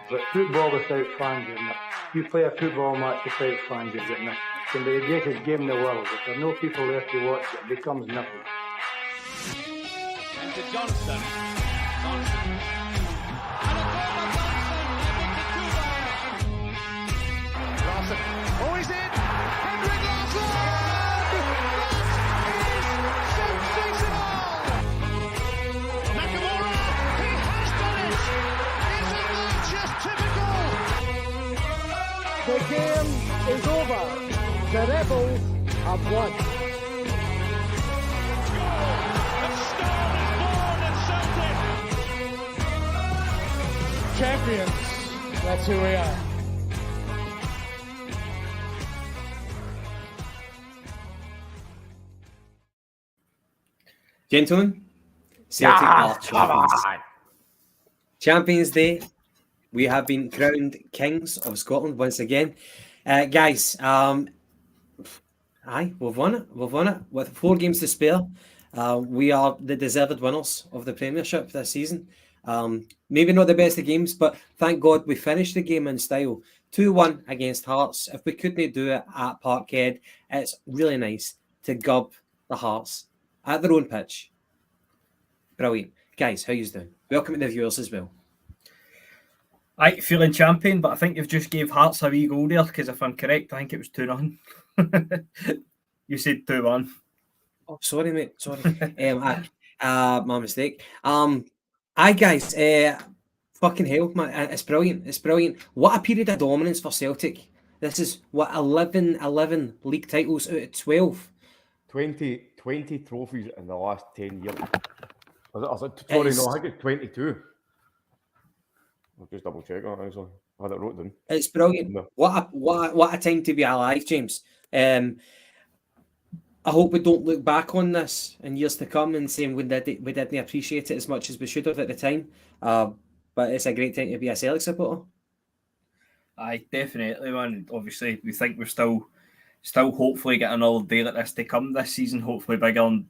But football without fans is not. You play a football match without fans, you've got nothing. It can be the greatest game in the world. If there are no people there to watch, it becomes nothing. And to Johnson. Johnson. And a goal by Johnson. Larson. Oh, he's in. Henrik Larsson. That is sensational. Nakamura. He has done it. Isn't that just typical? The game is over. The Rebels have won. Champions, that's who we are. Gentlemen, Celtic are champions. Champions Day. We have been crowned kings of Scotland once again. Guys, we've won it. We've won it with 4 games to spare. We are the deserved winners of the Premiership this season. Maybe not the best of games, but thank God we finished the game in style. 2-1 against Hearts. If we couldn't do it at Parkhead, it's really nice to gub the Hearts at their own pitch. Brilliant. Guys, how you doing? Welcome to the viewers as well. Feeling champion, but I think you've just gave Hearts a wee goal there, because if I'm correct, I think it was 2-0. You said 2-1. Oh, sorry, mate. Sorry. My mistake. Guys, fucking hell, man. It's brilliant. It's brilliant. What a period of dominance for Celtic. This is, 11 league titles out of 12. 20 trophies in the last 10 years. I think it's 22. I'll just double check on it, actually. I had it wrote down. It's brilliant. No. What a time to be alive, James. I hope we don't look back on this in years to come and saying we didn't appreciate it as much as we should have at the time. But it's a great time to be a Celtic supporter. Aye, definitely, man. Obviously, we think we're still hopefully get another day like this to come this season. Hopefully bigger and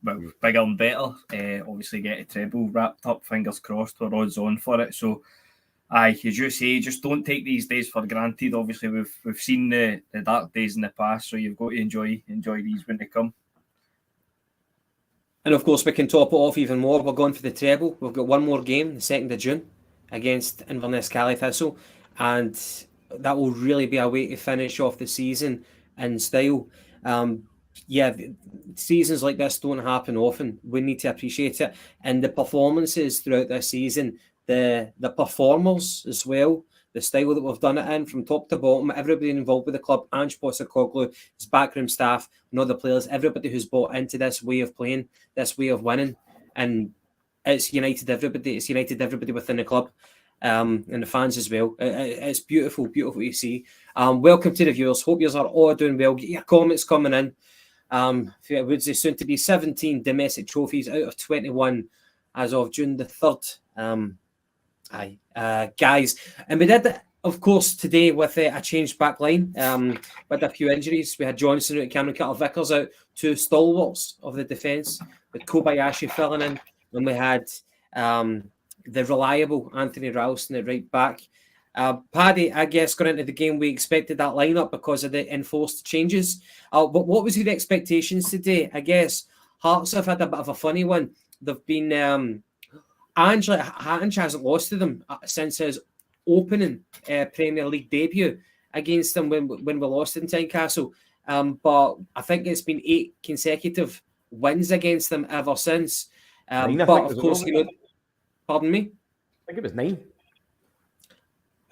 better. Obviously get a treble wrapped up. Fingers crossed. We're odds on for it. So, aye, as you say, just don't take these days for granted. Obviously, we've seen the dark days in the past, so you've got to enjoy these when they come. And of course, we can top it off even more. We're going for the treble. We've got one more game, the 2nd of June, against Inverness Cali Thistle, and that will really be a way to finish off the season in style. Seasons like this don't happen often. We need to appreciate it, and the performances throughout this season, the performers as well, the style that we've done it in from top to bottom, everybody involved with the club, Ange, his backroom staff, and all the players, everybody who's bought into this way of playing, this way of winning, and it's united everybody. It's united everybody within the club, and the fans as well. It's beautiful, beautiful to see. Welcome to the viewers. Hope you are all doing well. Get your comments coming in. It would say soon to be 17 domestic trophies out of 21 as of June the 3rd. Guys, and we did that, of course, today with a changed back line, with a few injuries. We had Johnson out, Cameron Carter-Vickers out, 2 stalwarts of the defence, with Kobayashi filling in, and we had the reliable Anthony Ralston at right back. Paddy, I guess, going into the game, we expected that lineup because of the enforced changes. But what was your expectations today? I guess Hearts have had a bit of a funny one. They've been... Ange hasn't lost to them since his opening Premier League debut against them when we lost in Tynecastle. But I think it's been 8 consecutive wins against them ever since. But of course, pardon me? I think it was 9.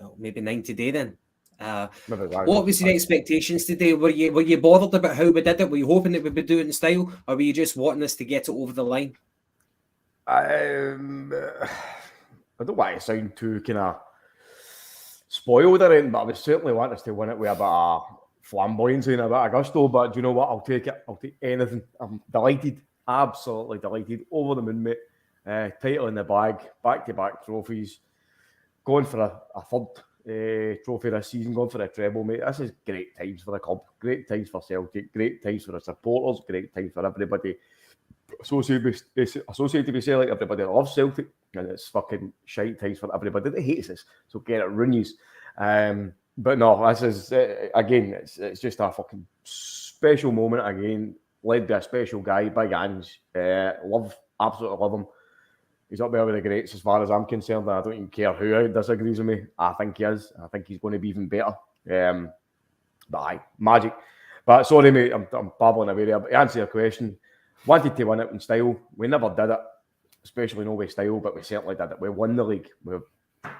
Well, maybe 9 today then. What was your expectations today? Were you bothered about how we did it? Were you hoping that we'd be doing it in style, or were you just wanting us to get it over the line? I don't want to sound too kind of spoiled or anything, but I would certainly want us to win it with a bit of flamboyancy and a bit of gusto. But do you know what? I'll take it. I'll take anything. I'm delighted, absolutely delighted. Over the moon, mate. Title in the bag, back-to-back trophies. Going for a third trophy this season, going for a treble, mate. This is great times for the club, great times for Celtic, great times for the supporters, great times for everybody. associated with Celtic. Everybody loves Celtic, and it's fucking shite times for everybody that hates us. So get it, ruinies. But no, this is again, it's just a fucking special moment again, led by a special guy, Big Ange. Absolutely love him. He's up there with the greats as far as I'm concerned. I don't even care who disagrees with me. I think he is. I think he's going to be even better. But aye, magic. But sorry, mate, I'm babbling away there. But to answer your question, wanted to win it in style. We never did it, especially no way style, but we certainly did it. We won the league. We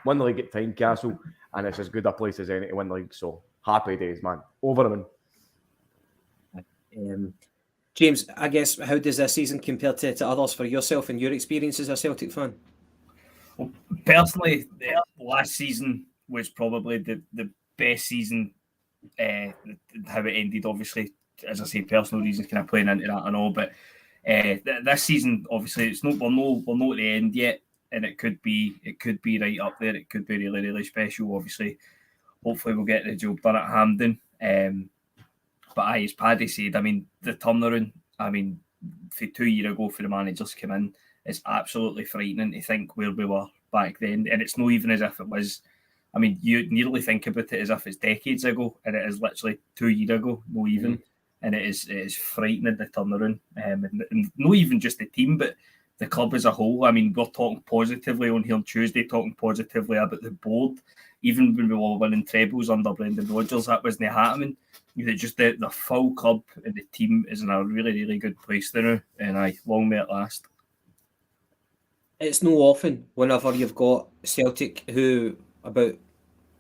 won the league at Tynecastle, and it's as good a place as any to win the league. So happy days, man. Over and in. James, I guess, how does this season compare to others for yourself and your experience as a Celtic fan? Well, personally, the last season was probably the best season. How it ended, obviously, as I say, personal reasons kind of playing into that and all. But this season, obviously, we're not at the end yet, and it could be right up there. It could be really, really special. Obviously, hopefully, we'll get the job done at Hampden. But as Paddy said, I mean, the turnaround, I mean, for 2 years ago for the managers come in, it's absolutely frightening to think where we were back then. And it's not even as if it was, I mean, you nearly think about it as if it's decades ago, and it is literally 2 years ago, no even. And it is frightening, the turnaround. And not even just the team, but the club as a whole. I mean, we're talking positively on here on Tuesday, talking positively about the board. Even when we were winning trebles under Brendan Rodgers, that wasn't happening. Just the full club and the team is in a really, really good place there now, and long may it last. It's no often whenever you've got Celtic, who about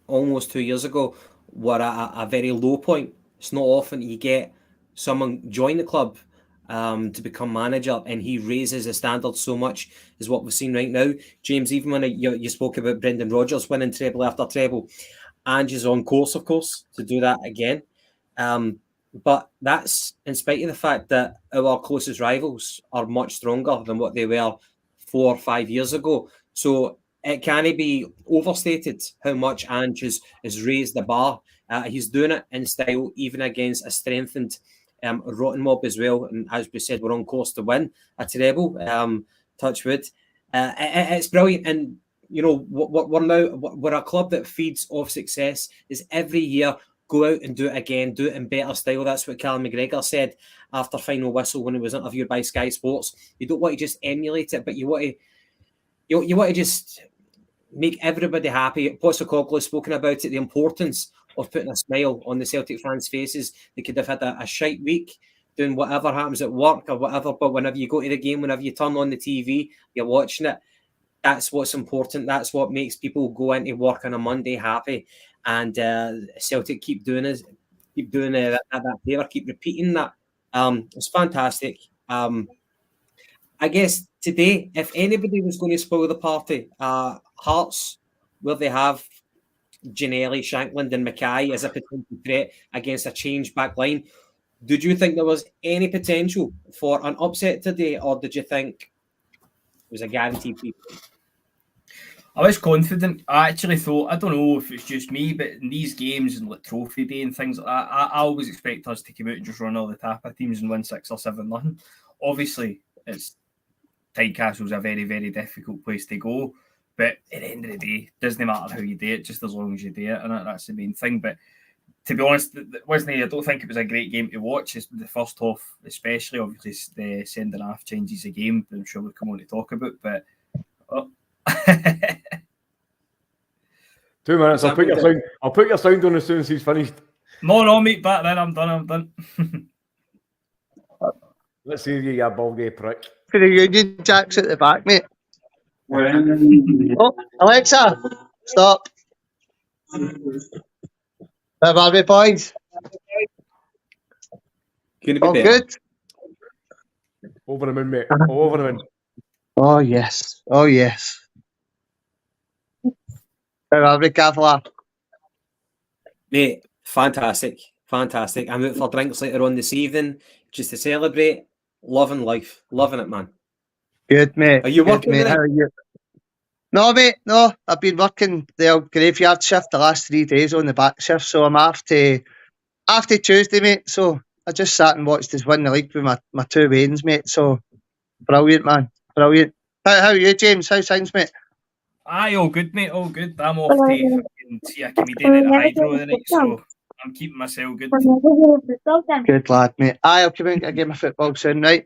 almost 2 years ago were at a very low point. It's not often you get someone join the club to become manager, and he raises the standards so much is what we've seen right now. James, even when you spoke about Brendan Rodgers winning treble after treble, Ange is on course, of course, to do that again. But that's in spite of the fact that our closest rivals are much stronger than what they were 4 or 5 years ago. So it can't be overstated how much Ange has raised the bar. He's doing it in style, even against a strengthened Rotten Mob as well. And as we said, we're on course to win a treble. Touch wood. It's brilliant. And, you know, we're a club that feeds off success. Is every year go out and do it again, do it in better style. That's what Callum McGregor said after final whistle when he was interviewed by Sky Sports. You don't want to just emulate it, but you want to just make everybody happy. Postecoglou has spoken about it, the importance of putting a smile on the Celtic fans' faces. They could have had a shite week doing whatever happens at work or whatever, but whenever you go to the game, whenever you turn on the TV, you're watching it. That's what's important. That's what makes people go into work on a Monday happy. And Celtic keep doing that favour, keep repeating that. It's fantastic. I guess today, if anybody was going to spoil the party, Hearts, where they have Ginnelly, Shankland and Mackay as a potential threat against a changed back line, did you think there was any potential for an upset today, or did you think it was a guaranteed people? I was confident. I actually thought, I don't know if it's just me, but in these games and like trophy day and things like that, I always expect us to come out and just run all the Tapa teams and win 6 or 7-0. Obviously, Tynecastle's a very, very difficult place to go. But at the end of the day, it doesn't matter how you do it, just as long as you do it, and that's the main thing. But to be honest, I don't think it was a great game to watch. It's the first half, especially, obviously, the sending off changes the game, I'm sure we'll come on to talk about. But 2 minutes. I'll put your sound on as soon as he's finished. No, mate. Back then, I'm done. Let's see you, you baldy prick. For the Union Jacks at the back, mate. Oh, Alexa, stop. Where are we, boys? All good? Over the moon, mate. Over the moon. Oh, yes. Where are we, Cavalier? Mate, fantastic. I'm out for drinks later on this evening just to celebrate. Loving life. Loving it, man. Good, mate. Are you working, mate? How are you? No, mate, no. I've been working the graveyard shift the last 3 days on the back shift, so I'm after Tuesday, mate. So I just sat and watched us win the league with my 2 Waynes, mate. So Brilliant, man. Brilliant. How are you, James? How's things, mate? Aye, all good, mate. All good. I'm off to fucking see a comedian at the Hydro tonight, so I'm keeping myself good. Good lad, mate. I'll come in and get my football soon, right?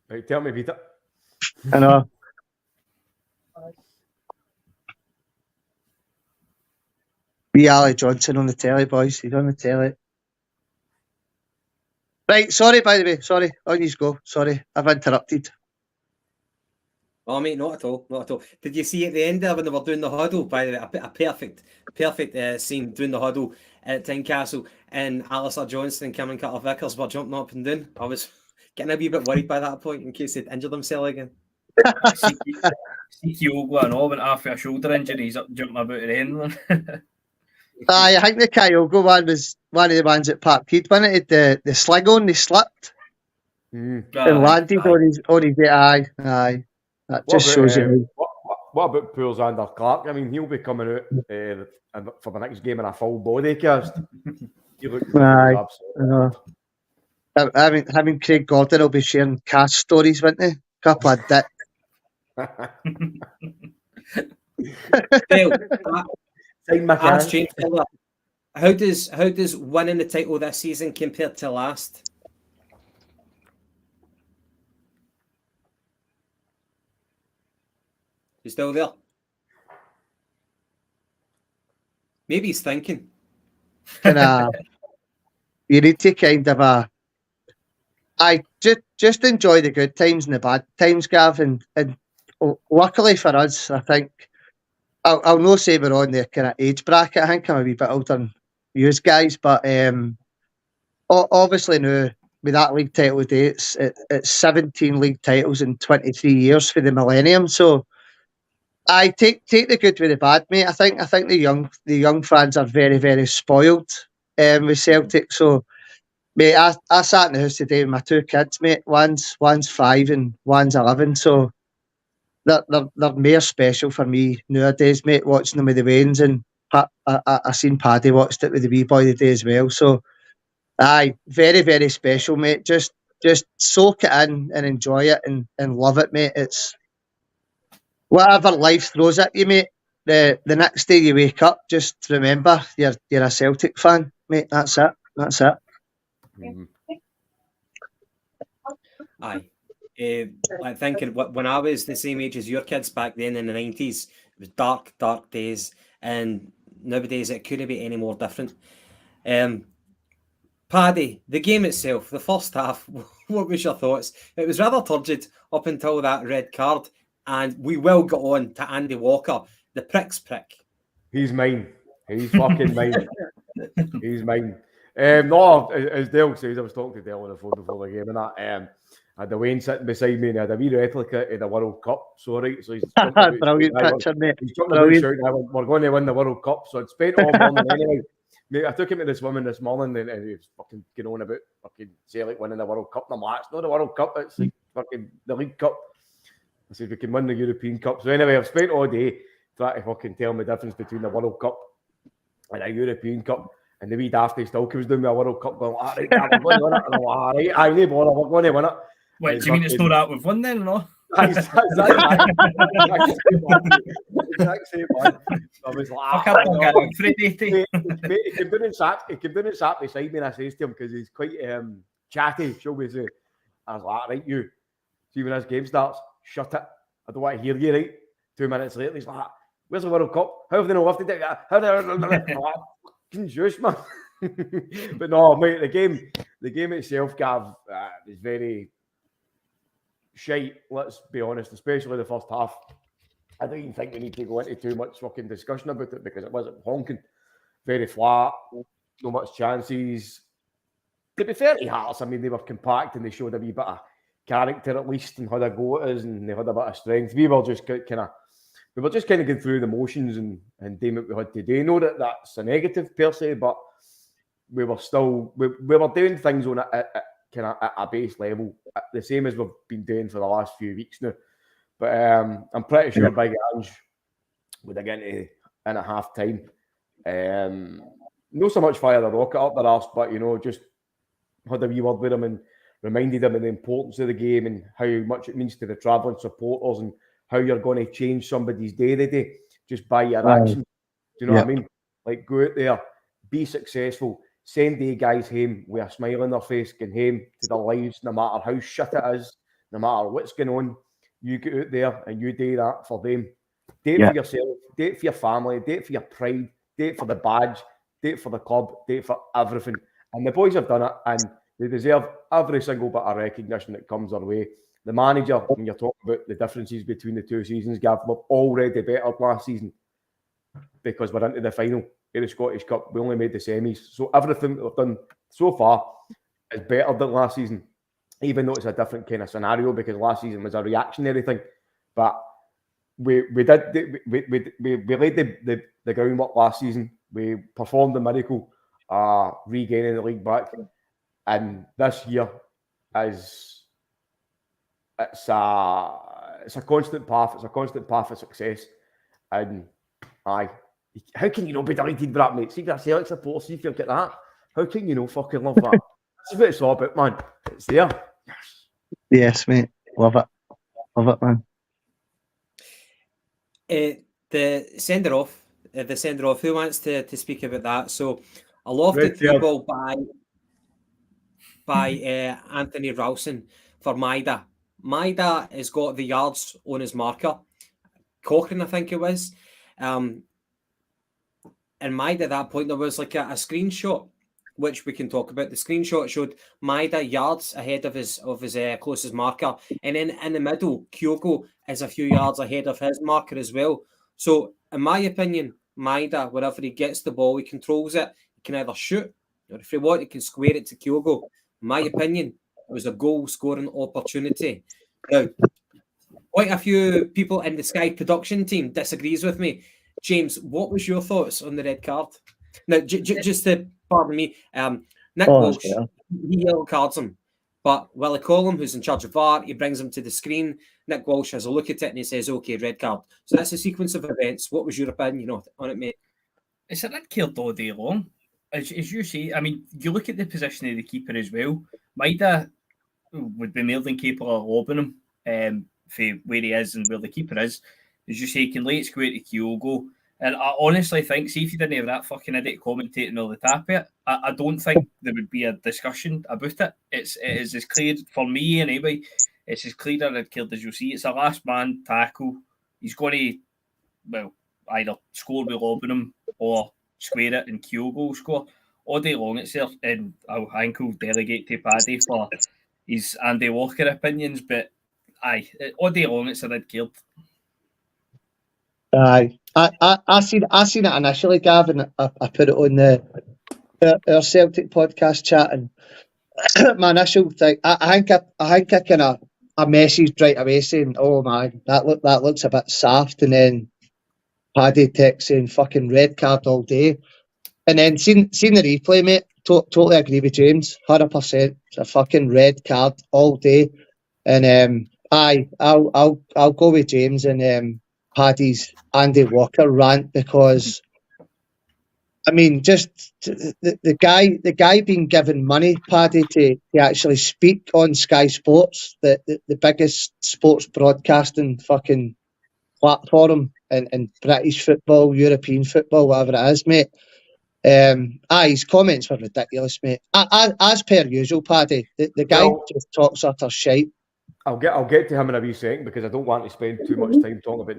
Right, tell me, Peter. I know. Be Ali Johnson on the telly, boys. He's on the telly. Right, sorry, by the way. Sorry. On you go. Sorry, I've interrupted. Oh, mate, not at all, not at all. Did you see at the end there when they were doing the huddle? By the way, a perfect scene doing the huddle at Tynecastle, and Alistair Johnston and Cameron Carter-Vickers were jumping up and down. I was getting a wee bit worried by that point in case they'd injured themselves again. Kyogo and all went after a shoulder injury. He's up jumping about at the end. I think the Kyogo one was one of the ones at Parkhead, wasn't it? The sling on, they slipped and landed on his eye. Aye. That just shows you. What about poor Xander Clark? I mean, he'll be coming out for the next game in a full body cast. He looks absolutely. Having Craig Gordon will be sharing cast stories, won't they? Couple of dicks. How does winning the title this season compare to last? You still there? Maybe he's thinking. You need to kind of just enjoy the good times and the bad times, Gav, and luckily for us, I think I'll not say we're on the kind of age bracket. I think I'm a wee bit older than you guys, but obviously now with that league title today, it's 17 league titles in 23 years for the millennium. So I take the good with the bad, mate. I think the young fans are very, very spoiled with Celtic. So, mate, I sat in the house today with my two kids, mate. One's 5 and one's 11. So they're more special for me nowadays, mate. Watching them with the Waynes, and I seen Paddy watched it with the wee boy today as well. So, aye, very, very special, mate. Just soak it in and enjoy it and love it, mate. It's whatever life throws at you, mate. The next day you wake up, just remember you're a Celtic fan, mate. That's it. Mm-hmm. Aye. Like thinking when I was the same age as your kids back then in the 90s, it was dark days, and nowadays it couldn't be any more different. Paddy, the game itself, the first half, what was your thoughts? It was rather turgid up until that red card, and we will get on to Andy Walker, the prick's prick. He's mine. He's fucking mine. He's mine. No, as Dale says, I was talking to Dale on the phone before the game, and that I had the Wayne sitting beside me, and I had a wee replica of the World Cup. So right, so he's brilliant picture, mate. He's talking about shouting, "We're going to win the World Cup." So I'd spent all morning anyway. Mate, I took him to the swimming this morning, and he was fucking going on about fucking Celtic winning the World Cup. And I'm like, it's not the World Cup, it's like fucking the League Cup. I said, we can win the European Cup. So anyway, I've spent all day trying to fucking tell him the difference between the World Cup and a European Cup. And the wee dafty still comes doing me a World Cup going, all right, we're going to win it. And I'm like, all right, I need bother, we're going to win it. Wait, do you mean it's not that we've won then, or not? Exact same one. I was like, he came down and sat beside me, and I says to him, because he's quite chatty, shall we say. I was like, right, you, see when this game starts, shut it. I don't want to hear you, right? 2 minutes later, he's like, where's the World Cup? How have they not lifted it? How I'm like, fucking juice, man. But no, mate, the game itself, Gav, is very shite, let's be honest, especially the first half. I don't even think we need to go into too much fucking discussion about it, because it wasn't honking. Very flat, no much chances. To be fair to Hearts, I mean, they were compact and they showed a wee bit of character at least, and had a go at us, and they had a bit of strength. We were just kind of going through the motions and doing what we had to do. Know that that's a negative per se, but we were still we were doing things on a base level, the same as we've been doing for the last few weeks now. But I'm pretty sure Big Ange would again in a half time. Not so much fire the rocket up their arse, but just had a wee word with him and reminded him of the importance of the game and how much it means to the travelling supporters and how you're going to change somebody's day to day just by your actions. Do you know what I mean? Like, go out there, be successful, send the guys home with a smile on their face, going home to their lives, no matter how shit it is, no matter what's going on. You get out there and you do that for them. Do it for yourself, do it for your family, do it for your pride, do it for the badge, do it for the club, do it for everything. And the boys have done it, and they deserve every single bit of recognition that comes their way. The manager, when you're talking about the differences between the two seasons, Gav, we're already better last season because we're into the final of the Scottish Cup. We only made the semis. So everything that we've done so far is better than last season, even though it's a different kind of scenario because last season was a reactionary thing. But we laid the groundwork last season. We performed the miracle, regaining the league back. And this year is it's a constant path. It's a constant path of success. And how can you not be delighted with that, mate? See if you're a Celtic supporter, see if you get that. How can you not fucking love that? That's what it's all about, man. It's there. Yes, mate. Love it. Love it, man. The sender off. Who wants to speak about that? So, a lofted through ball by Anthony Ralston for Maida. Maida has got the yards on his marker. Cochrane, I think it was. And Maida at that point, there was like a screenshot, which we can talk about. The screenshot showed Maida yards ahead of his closest marker. And then in the middle, Kyogo is a few yards ahead of his marker as well. So, in my opinion, Maida, wherever he gets the ball, he controls it. He can either shoot, or if he wants, he can square it to Kyogo. In my opinion, it was a goal-scoring opportunity. Now, quite a few people in the Sky production team disagrees with me. James, what was your thoughts on the red card? Now, just to pardon me, Nick Walsh, he yellow cards him, but Willie Collum, who's in charge of VAR, he brings him to the screen. Nick Walsh has a look at it and he says, "Okay, red card." So that's a sequence of events. What was your opinion on it, mate? It's a red card all day long. As you say, I mean, you look at the position of the keeper as well. Maida would be more than capable of lobbing him for where he is and where the keeper is. As you say, he can lay it square to Kyogo. And I honestly think, see if you didn't have that fucking idiot commentating all the tap of it, I don't think there would be a discussion about it. It is as clear, for me anyway, it's as clear a red card as you'll see. It's a last man tackle. He's going to, well, either score with lobbing him or square it and Kyogo score. All day long it's there, and I think he'll delegate to Paddy for his Andy Walker opinions, but all day long it's a red card. Aye, I seen it initially, Gavin. I put it on our Celtic podcast chat, and my initial thing, I think I kind of a message right away saying, "Oh man, that looks a bit soft," and then Paddy text saying, "Fucking red card all day," and then seen the replay, mate. Totally agree with James, 100%. It's a fucking red card all day, and I'll go with James and Paddy's Andy Walker rant, because I mean, just the guy being given money, Paddy, to actually speak on Sky Sports, the biggest sports broadcasting fucking platform in British football, European football, whatever it is, mate. His comments were ridiculous, mate. As per usual, Paddy, the guy just talks utter shite. I'll get to him in a wee second, because I don't want to spend too much time talking about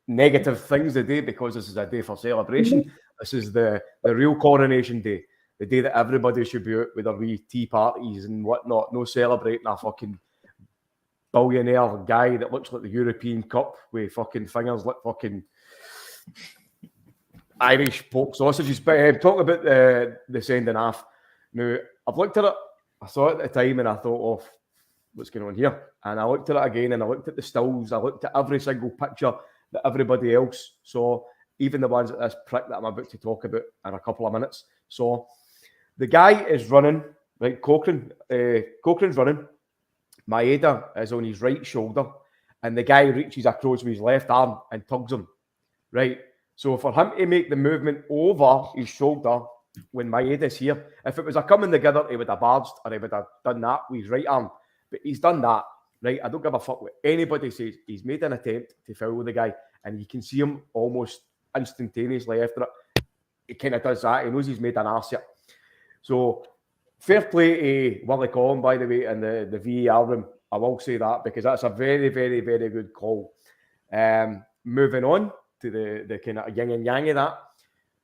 negative things today, because this is a day for celebration. This is the real Coronation Day, the day that everybody should be out with their wee tea parties and whatnot, no celebrating a fucking billionaire guy that looks like the European Cup with fucking fingers like fucking Irish pork sausages. But talking about the sending off, now I've looked at it, I saw it at the time and I thought, oh, what's going on here? And I looked at it again and I looked at the stills, I looked at every single picture that everybody else saw, even the ones that this prick that I'm about to talk about in a couple of minutes. So the guy is running, right? Cochrane's running. Maeda is on his right shoulder, and the guy reaches across with his left arm and tugs him, right? So for him to make the movement over his shoulder when Maeda's here. If it was a coming together, he would have barged or he would have done that with his right arm. But he's done that, right? I don't give a fuck what anybody says. He's made an attempt to foul the guy, and you can see him almost instantaneously after it. He kind of does that. He knows he's made an arse yet. So, fair play to Willie Collum, by the way, in the VAR room. I will say that because that's a very, very, very good call. Moving on to the kind of yin and yang of that.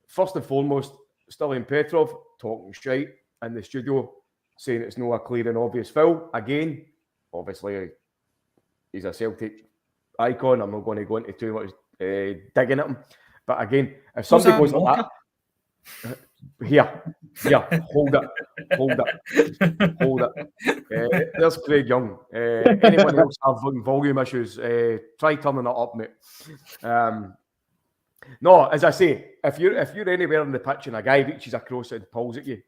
First and foremost, Stirling Petrov talking shite in the studio, saying it's not a clear and obvious foul. Again, obviously, he's a Celtic icon. I'm not going to go into too much digging at him. But again, if somebody goes like that, here, hold it. There's Craig Young. Anyone else have volume issues? Try turning it up, mate. No, as I say, if you're anywhere in the pitch and a guy reaches across and pulls at you,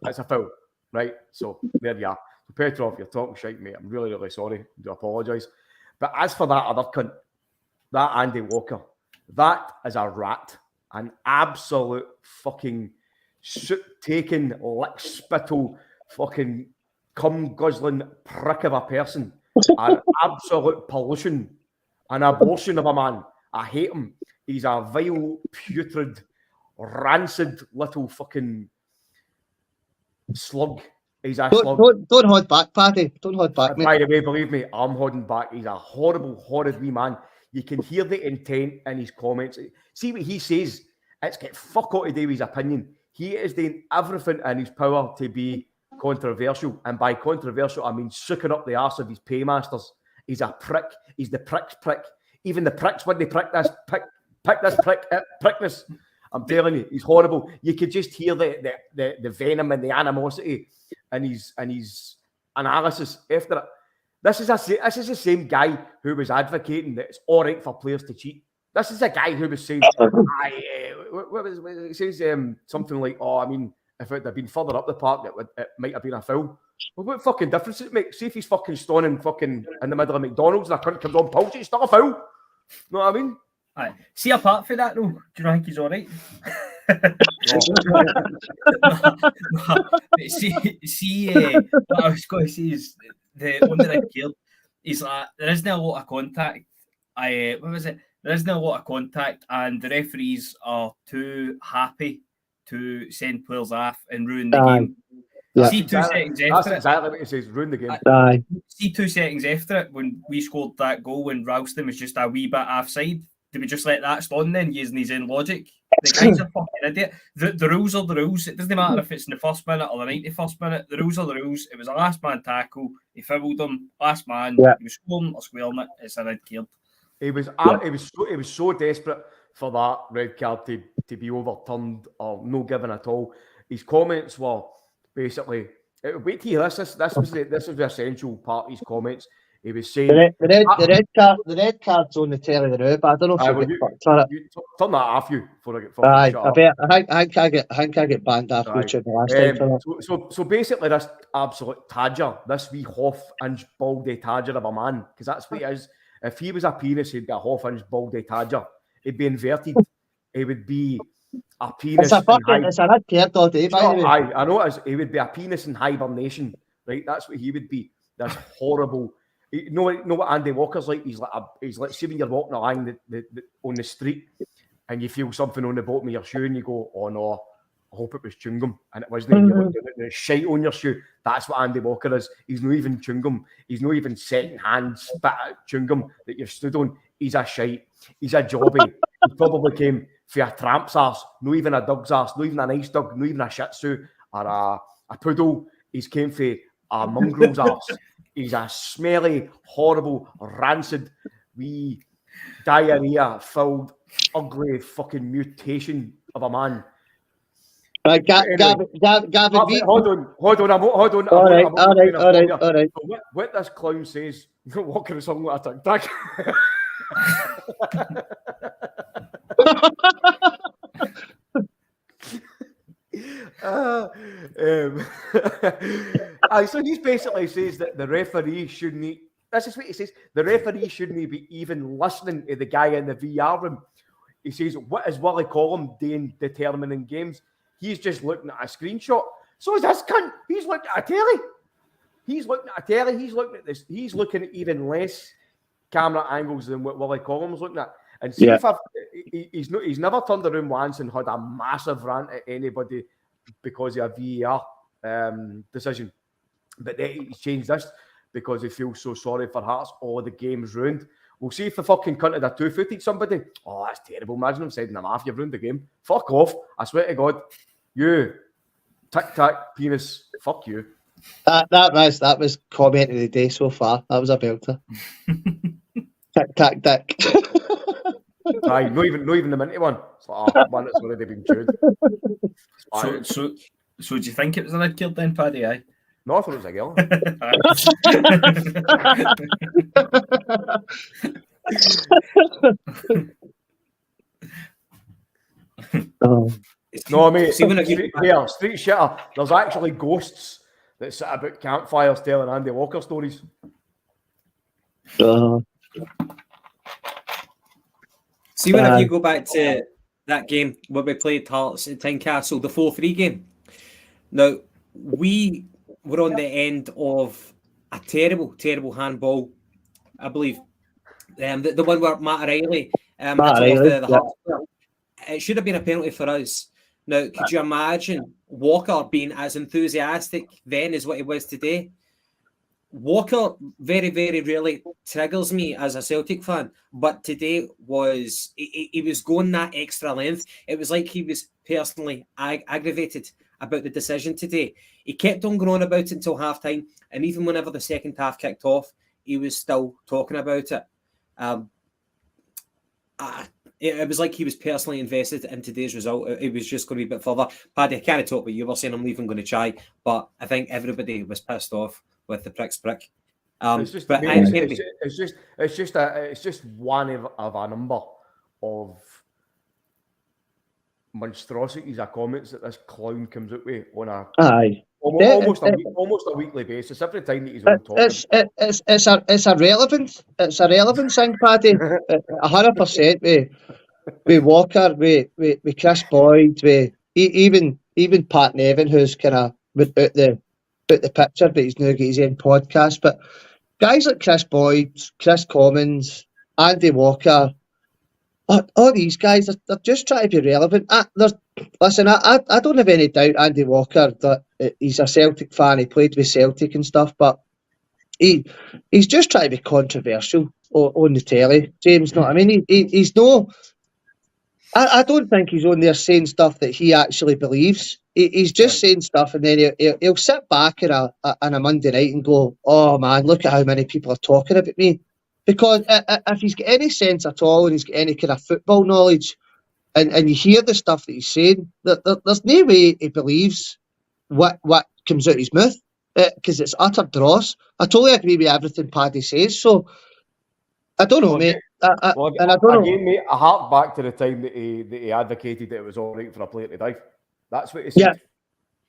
it's a foul, right? So there you are. So Petrov, you're talking shite, mate. I'm really, really sorry. I do apologise. But as for that other cunt, that Andy Walker, that is a rat, an absolute fucking suit-taking, lick-spittle, fucking cum-guzzling prick of a person, an absolute pollution, an abortion of a man. I hate him. He's a vile, putrid, rancid little fucking slug. He's a slug. Don't hold back, Paddy. Don't hold back, mate. By the way, believe me, I'm holding back. He's a horrible, horrid wee man. You can hear the intent in his comments. See what he says. It's got fuck all to do with his opinion. He is doing everything in his power to be controversial. And by controversial, I mean sucking up the arse of his paymasters. He's a prick. He's the prick's prick. Even the pricks, when they prickness. I'm telling you, he's horrible. You could just hear the venom and the animosity in his analysis after it. This is the same guy who was advocating that it's all right for players to cheat. This is a guy who was saying, it says something like, oh, I mean, if it had been further up the park, it might have been a foul. Well, what fucking difference does it make? See if he's fucking stoning fucking in the middle of McDonald's and a cunt comes on pulse, it's still a foul. Know what I mean? Aye. See, apart from that, though, do you not think he's all right? What I was going to say is the one that I killed is like there isn't a lot of contact. There isn't a lot of contact, and the referees are too happy to send players off and ruin the game. Yeah. See 2 seconds after That's it. exactly what he says, ruin the game. Aye. See 2 seconds after it, when we scored that goal when Ralston was just a wee bit offside. Did we just let that stand then, using his own logic? The guy's a fucking idiot. The rules are the rules. It doesn't matter if it's in the first minute or the 91st minute. The rules are the rules. It was a last man tackle. He fouled him. Last man. Yeah. He was scoring or squaring it. It's a red card. He was so desperate for that red card to be overturned or no given at all. His comments were basically, wait till you hear this. This was the essential part of his comments. He was saying the red card's on the telly there, but I don't know if you get for it. You turn that off you for a Aye, I think I get banned off YouTube the last time for it. So basically, this absolute tadger, this wee half-inch baldy tadger of a man, because that's what he is. If he was a penis, he'd be a half-inch baldy tadger. He'd be inverted. He would be a penis. It's a red card all day, by the way. I know it is. He would be a penis in hibernation, right? That's what he would be. That's horrible. You know what Andy Walker's like? He's like see when you're walking along on the street and you feel something on the bottom of your shoe and you go, oh no, I hope it was chewing gum, and it wasn't. And you look at the shite on your shoe. That's what Andy Walker is. He's not even chewing gum. He's not even second-hand spit out chewing gum that you've stood on. He's a shite. He's a jobby. He probably came for a tramp's arse, not even a dog's arse, not even a nice dog, not even a shih tzu or a poodle. He's came for a mongrel's arse. He's a smelly, horrible, rancid, wee diarrhea-filled, ugly fucking mutation of a man. Right, Gavin, hold on. All right. So what this clown says, walking something like a tic-tac. So he basically says that the referee shouldn't. This is what he says. The referee shouldn't be even listening to the guy in the VR room. He says, "What is Willie Collum doing determining games? he's just looking at a screenshot. So is this cunt. He's looking at a telly. He's looking at this. He's looking at even less camera angles than what Willie Collins looking at. And see if he's never turned around once and had a massive rant at anybody because of a VAR decision. But then he's changed this because he feels so sorry for Hearts. Oh, the game's ruined. We'll see if the fucking cunt had a two-footed somebody. Oh, that's terrible. Imagine him saying them half. You've ruined the game. Fuck off. I swear to God. You. Tic-tac, penis. Fuck you. That was comment of the day so far. That was a belter. Tic-tac, dick. Aye, not even the minty one. It's like, one that's already been chewed. So do you think it was a red card then, Paddy? Aye. No, I thought it was a girl. No, mate. Street shitter. There's actually ghosts that sit about campfires telling Andy Walker stories. See, when you go back to that game where we played Hearts at Tynecastle, the 4-3 game. Now, we were on the end of a terrible, terrible handball, I believe. The one where Matt O'Reilly, the Hearts player. It should have been a penalty for us. Now, could you imagine Walker being as enthusiastic then as what he was today? Walker very, very rarely triggers me as a Celtic fan, but today he was going that extra length. It was like he was personally aggravated about the decision today. He kept on going on about it until half-time, and even whenever the second half kicked off, he was still talking about it. It was like he was personally invested in today's result. It was just going to be a bit further. Paddy, I can't talk what you were saying. I'm leaving going to try, but I think everybody was pissed off with the prick. It's just one of a number of monstrosities of comments that this clown comes out with on almost a weekly basis. Every time that he's on top, it's a relevant thing, Paddy. 100% with Walker, with Chris Boyd, with even Pat Nevin, who's kind of out the picture, but he's now got his own podcast. But guys like Chris Boyd, Chris Commons, Andy Walker, all these guys, they're just trying to be relevant. I don't have any doubt Andy Walker that he's a Celtic fan. He played with Celtic and stuff, but he's just trying to be controversial on the telly. James, no, I mean he's no. I don't think he's on there saying stuff that he actually believes. He's just saying stuff, and then he'll sit back on a Monday night and go, "Oh man, look at how many people are talking about me." Because if he's got any sense at all, and he's got any kind of football knowledge, and you hear the stuff that he's saying, there's no way he believes what comes out of his mouth, because it's utter dross. I totally agree with everything Paddy says. So I don't know, mate. I don't know. Mate, I hark back to the time that he advocated that it was all right for a player to dive. That's what he said. Yeah,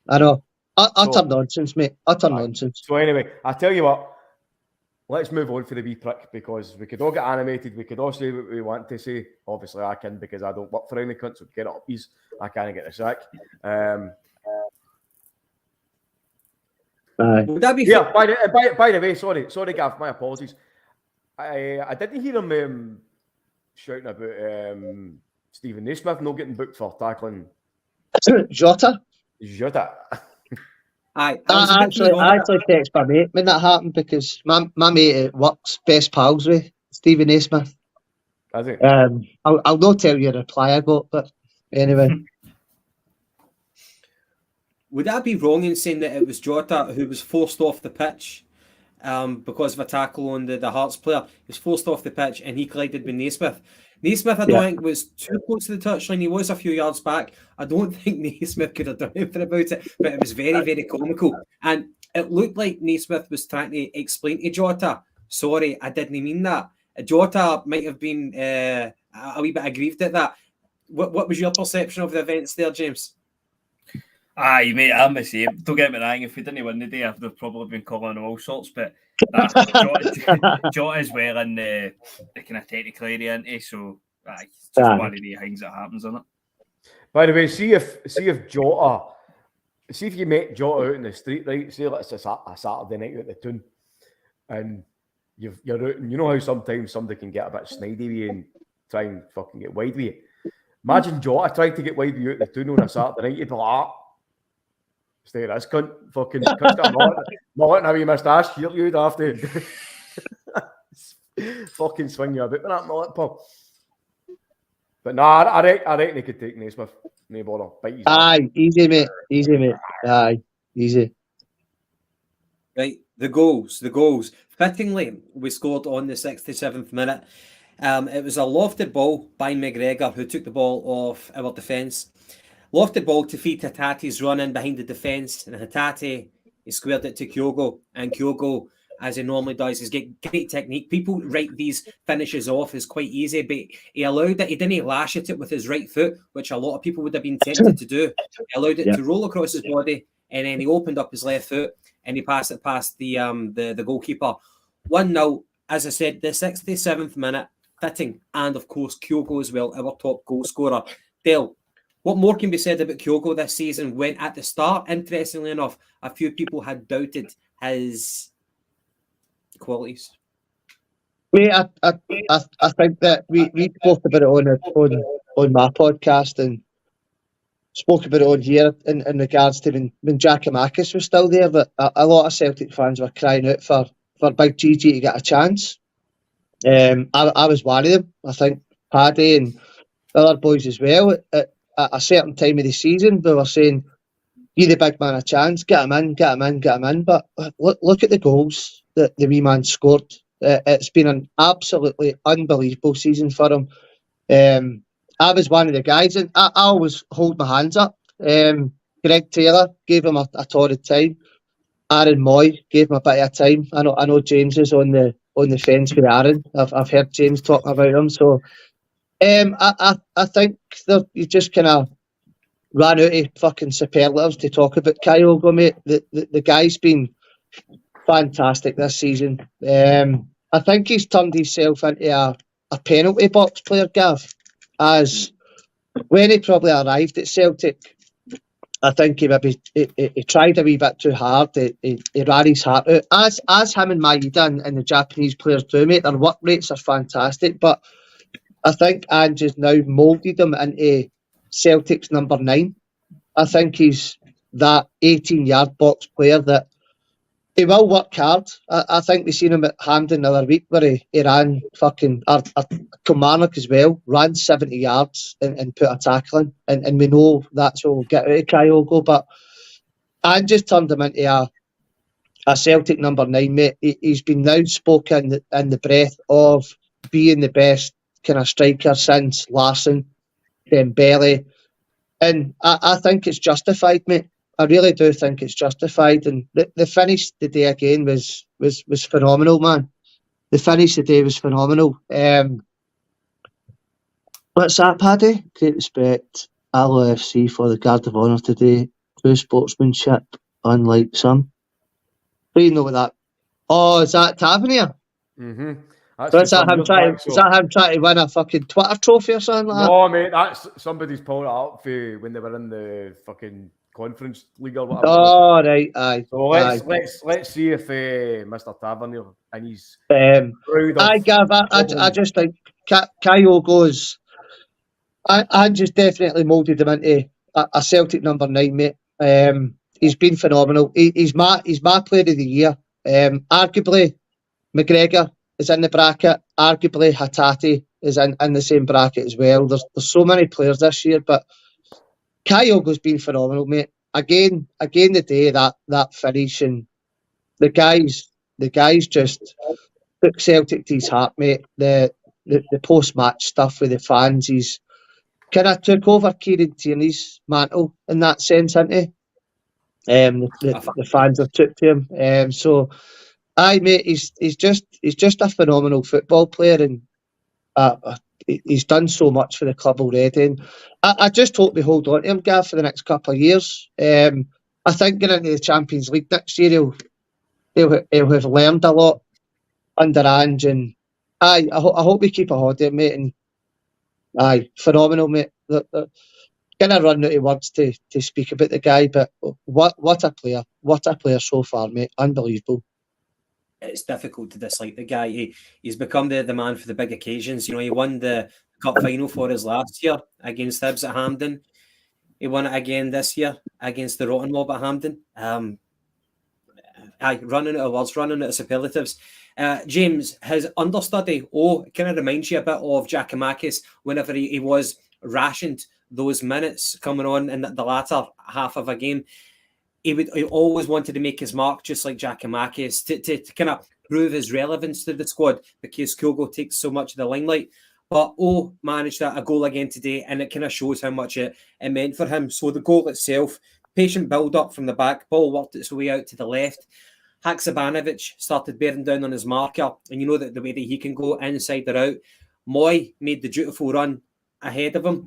I know. Utter nonsense, mate. Utter nonsense. So anyway, I tell you what. Let's move on for the wee prick, because we could all get animated. We could all say what we want to say. Obviously, I can, because I don't work for any cunt, so get it up, please. I can't get the sack. Would that be? Yeah. By the way, sorry, Gav. My apologies. I didn't hear him shouting about Stephen Naismith not getting booked for tackling Jota. I actually text my mate when that happened, because my mate at work's best pals with Stephen Naismith. Has he? I'll not tell you the reply I got, but anyway. Would I be wrong in saying that it was Jota who was forced off the pitch because of a tackle on the Hearts player? He was forced off the pitch and he collided with Naismith. Naismith, I don't think, was too close to the touchline. He was a few yards back. I don't think Naismith could have done anything about it, but it was very, very comical. And it looked like Naismith was trying to explain to Jota, sorry, I didn't mean that. Jota might have been a wee bit aggrieved at that. What was your perception of the events there, James? Aye, mate, I'm the same. Don't get me wrong, if we didn't win the day, I'd have probably been calling him all sorts, but Jota is well in the kind of technical area, isn't he? So it's just one of the things that happens, isn't it? By the way, see if Jota, see if you met Jota out in the street, right? Say it's a Saturday night at the Toon, and you're out, and you know how sometimes somebody can get a bit snidey with you and try and fucking get wide with you. Imagine Jota trying to get wide with you at the Toon on a Saturday night. You'd be like, stay this cunt, fucking cunt's got a mullet and a wee moustache. You'd have to fucking swing you a bit with that mullet, Paul. But nah, I reckon he could take Naismith. No bother. Bite his Aye, easy, mate. Easy, mate. Aye, easy. Right, the goals. Fittingly, we scored on the 67th minute. It was a lofted ball by McGregor, who took the ball off our defence. Lofted ball to feed Hatate's run in behind the defence, and Hatate, he squared it to Kyogo, and Kyogo, as he normally does, he's got great technique. People write these finishes off as quite easy, but he allowed it. He didn't lash at it with his right foot, which a lot of people would have been tempted to do. He allowed it to roll across his body, and then he opened up his left foot and he passed it past the goalkeeper. 1-0, as I said, the 67th minute, fitting, and of course Kyogo as well, our top goal scorer. Dale, what more can be said about Kyogo this season when at the start, interestingly enough, a few people had doubted his qualities? Mate, I think that we spoke about it on my podcast and spoke about it on here in regards to when Giacomakis was still there, that a lot of Celtic fans were crying out for Big GG to get a chance. I was one of them. I think Paddy and other boys as well at a certain time of the season we were saying, give the big man a chance, get him in. But look at the goals that the wee man scored. It's been an absolutely unbelievable season for him. I was one of the guys, and I always hold my hands up. Greg Taylor gave him a torrid time. Aaron Moy gave him a bit of time. I know James is on the fence with Aaron. I've heard James talking about him. So I think that you just kind of ran out of fucking superlatives to talk about Kyogo, mate. The guy's been fantastic this season. I think he's turned himself into a penalty box player, Gav. As when he probably arrived at Celtic, I think he tried a wee bit too hard. He ran his heart out. As him and Maeda and the Japanese players do, mate, their work rates are fantastic. But I think Ange has now moulded him into Celtic's number 9. I think he's that 18-yard box player that he will work hard. I think we seen him at Hampden the other week where he ran fucking Kilmarnock as well, ran 70 yards and put a tackle in. And we know that's what we'll get out of Kyogo. But Ange just turned him into a Celtic number 9, mate. He's been now spoken in the breath of being the best kind of striker since Larsson, Dembele. And I think it's justified, mate. I really do think it's justified. And the finish today again was phenomenal, man. The finish today was phenomenal. What's that, Paddy? Great respect. Allo FC for the Guard of Honour today. True sportsmanship, unlike some. What do you know what that? Oh, is that Tavernier? Mm-hmm. So is that him trying to win a fucking Twitter trophy or something like that? No, mate, that's somebody's pulled it up for when they were in the fucking Conference League or whatever. Oh, right, aye. So let's see if Mr. Tavernier and he's I Gav, I just think Kyogo's I just definitely moulded him into a Celtic number 9, mate. He's been phenomenal. He's my player of the year. Arguably McGregor is in the bracket. Arguably Hatate is in the same bracket as well. There's so many players this year, but Kyogo's been phenomenal, mate. Again the day that finish, and the guys just took Celtic to his heart, mate. The post match stuff with the fans, he's kind of took over Kieran Tierney's mantle in that sense, hasn't he? The fans have took to him. So aye, mate, he's just a phenomenal football player, and he's done so much for the club already. And I just hope we hold on to him, Gav, for the next couple of years. I think getting into the Champions League next year, he'll have learned a lot under Ange, and I hope we keep a hold of him, mate. And aye, phenomenal, mate. The kind of run out of words to speak about the guy, but what a player so far, mate. Unbelievable. It's difficult to dislike the guy. He's become the man for the big occasions. You know, he won the cup final for us last year against Hibs at Hampden. He won it again this year against the Rotten Mob at Hampden. Running out of words, running out of superlatives. James, his understudy, kind of reminds you a bit of Giakoumakis whenever he was rationed those minutes coming on in the latter half of a game. He always wanted to make his mark, just like Giakoumakis, to kind of prove his relevance to the squad, because Kyogo takes so much of the limelight. But managed a goal again today, and it kind of shows how much it meant for him. So the goal itself, patient build-up from the back, ball worked its way out to the left. Haksabanovic started bearing down on his marker, and you know that the way that he can go inside or out. Moy made the dutiful run ahead of him,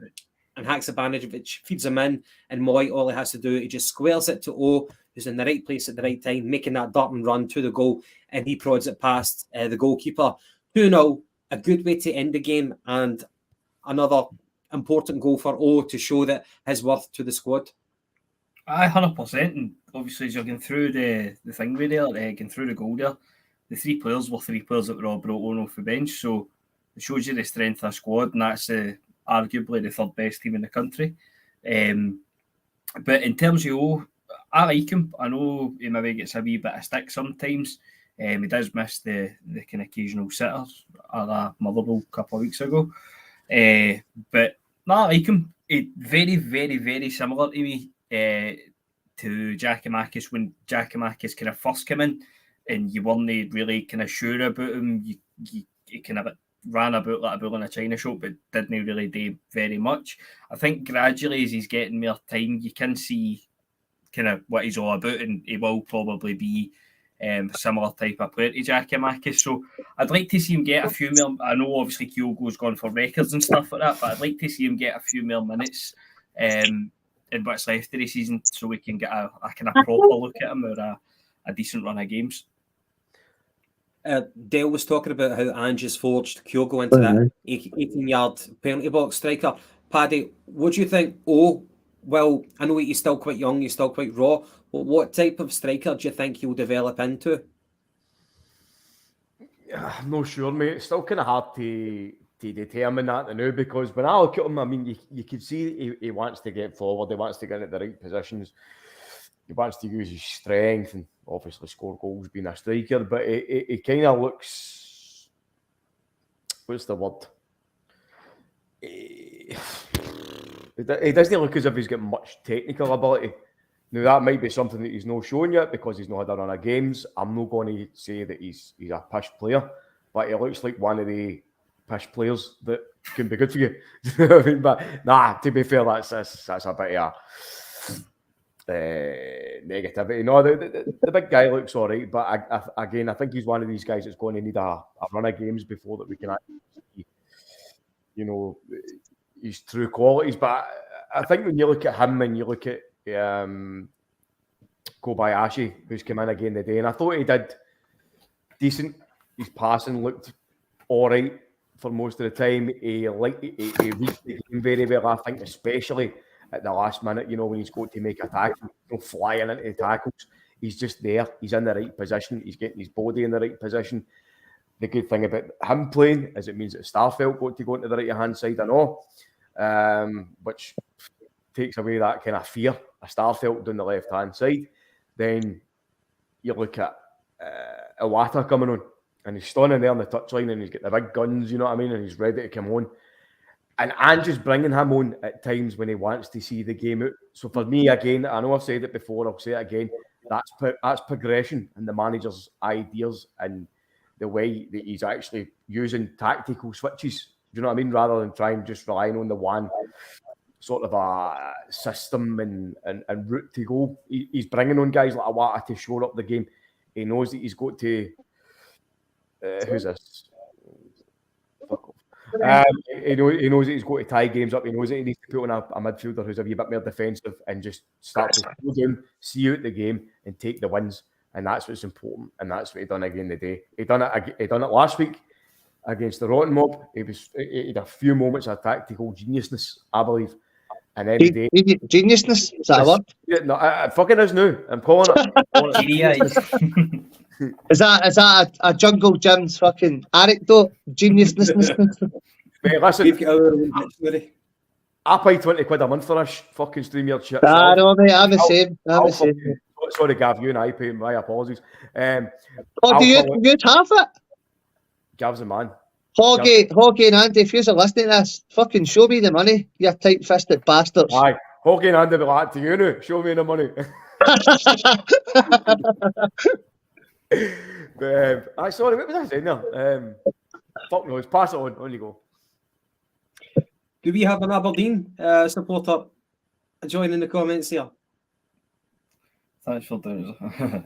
and Haksabanovic feeds him in, and Moy, all he has to do, he just squares it to who's in the right place at the right time, making that darting run to the goal, and he prods it past the goalkeeper. 2-0, a good way to end the game, and another important goal for to show that his worth to the squad. 100%, and obviously as you're going through the thing with there, going through the goal there, the three players that were all brought on off the bench, so it shows you the strength of the squad, and that's arguably the third best team in the country. But in terms of I like him. I know he maybe gets a wee bit of stick sometimes. He does miss the kind of occasional sitters at a Motherwell a couple of weeks ago. But no, I like him. He very, very, very similar to me to Giakoumakis when Giakoumakis kind of first came in, and you weren't really kind of sure about him. You kind of ran about like a bull in a china shop, but didn't really do very much. I think gradually as he's getting more time, you can see kind of what he's all about, and he will probably be a similar type of player to Giakoumakis. So I'd like to see him get a few more. I know obviously Kyogo's gone for records and stuff like that, but I'd like to see him get a few more minutes in what's left of the season, so we can get a kind of proper look at him, or a decent run of games. Dale was talking about how Ange has forged Kyogo into that 18-yard penalty box striker. Paddy, what do you think? Well, I know he's still quite young, he's still quite raw, but what type of striker do you think he'll develop into? I'm not sure, mate. It's still kind of hard to determine that now, because when I look at him, I mean, you can see he wants to get forward, he wants to get into the right positions, he wants to use his strength and obviously score goals being a striker, but he kind of looks, what's the word? He doesn't look as if he's got much technical ability. Now, that might be something that he's not shown yet because he's not had a run of games. I'm not going to say that he's a pish player, but he looks like one of the pish players that can be good for you. I mean, but to be fair, that's a bit of negativity. No, the big guy looks all right, but I think he's one of these guys that's going to need a run of games before that we can actually see, his true qualities. But I think when you look at him and you look at Kobayashi, who's come in again today, and I thought he did decent. His passing looked all right for most of the time. He reached the game very well, I think, especially at the last minute, when he's got to make a tackle, flying into tackles. He's just there. He's in the right position. He's getting his body in the right position. The good thing about him playing is it means that Starfelt got to go into the right-hand side and all, which takes away that kind of fear of Starfelt down the left-hand side. Then you look at Iwata coming on, and he's standing there on the touchline, and he's got the big guns, you know what I mean, and he's ready to come on. And Ange is bringing him on at times when he wants to see the game out. So for me, again, I know I've said it before, I'll say it again, that's progression in the manager's ideas and the way that he's actually using tactical switches. Do you know what I mean? Rather than trying just relying on the one sort of a system and route to go. He's bringing on guys like Iwata to shore up the game. He knows that he's got to... who's this? Fuck off. He knows that he's got to tie games up. He knows that he needs to put on a midfielder who's a wee bit more defensive and just start to slow down, see out the game and take the wins. And that's what's important. And that's what he done again today. He done it last week against the Rotten Mob. He had a few moments of tactical geniusness, I believe. And every day. Geniusness, is that a word? Yeah, no, it fucking is now. I'm calling it. Genius. Is that a Jungle Jim's fucking anecdote? Geniusness. Mate, listen, We've got our own dictionary. I pay 20 quid a month for this fucking StreamYard shit. Ah, no, mate, I'm the same. Sorry, Gav, you and I pay my apologies. Do you have it? Gav's the man. Hoggy and Andy, if you're listening to this, fucking show me the money, you tight-fisted bastards. Aye, Hoggy and Andy be like to you now. Show me the money. Sorry, what was I saying there? Fuck knows. Pass it on. On you go. Do we have an Aberdeen supporter joining the comments here? Thanks for doing it.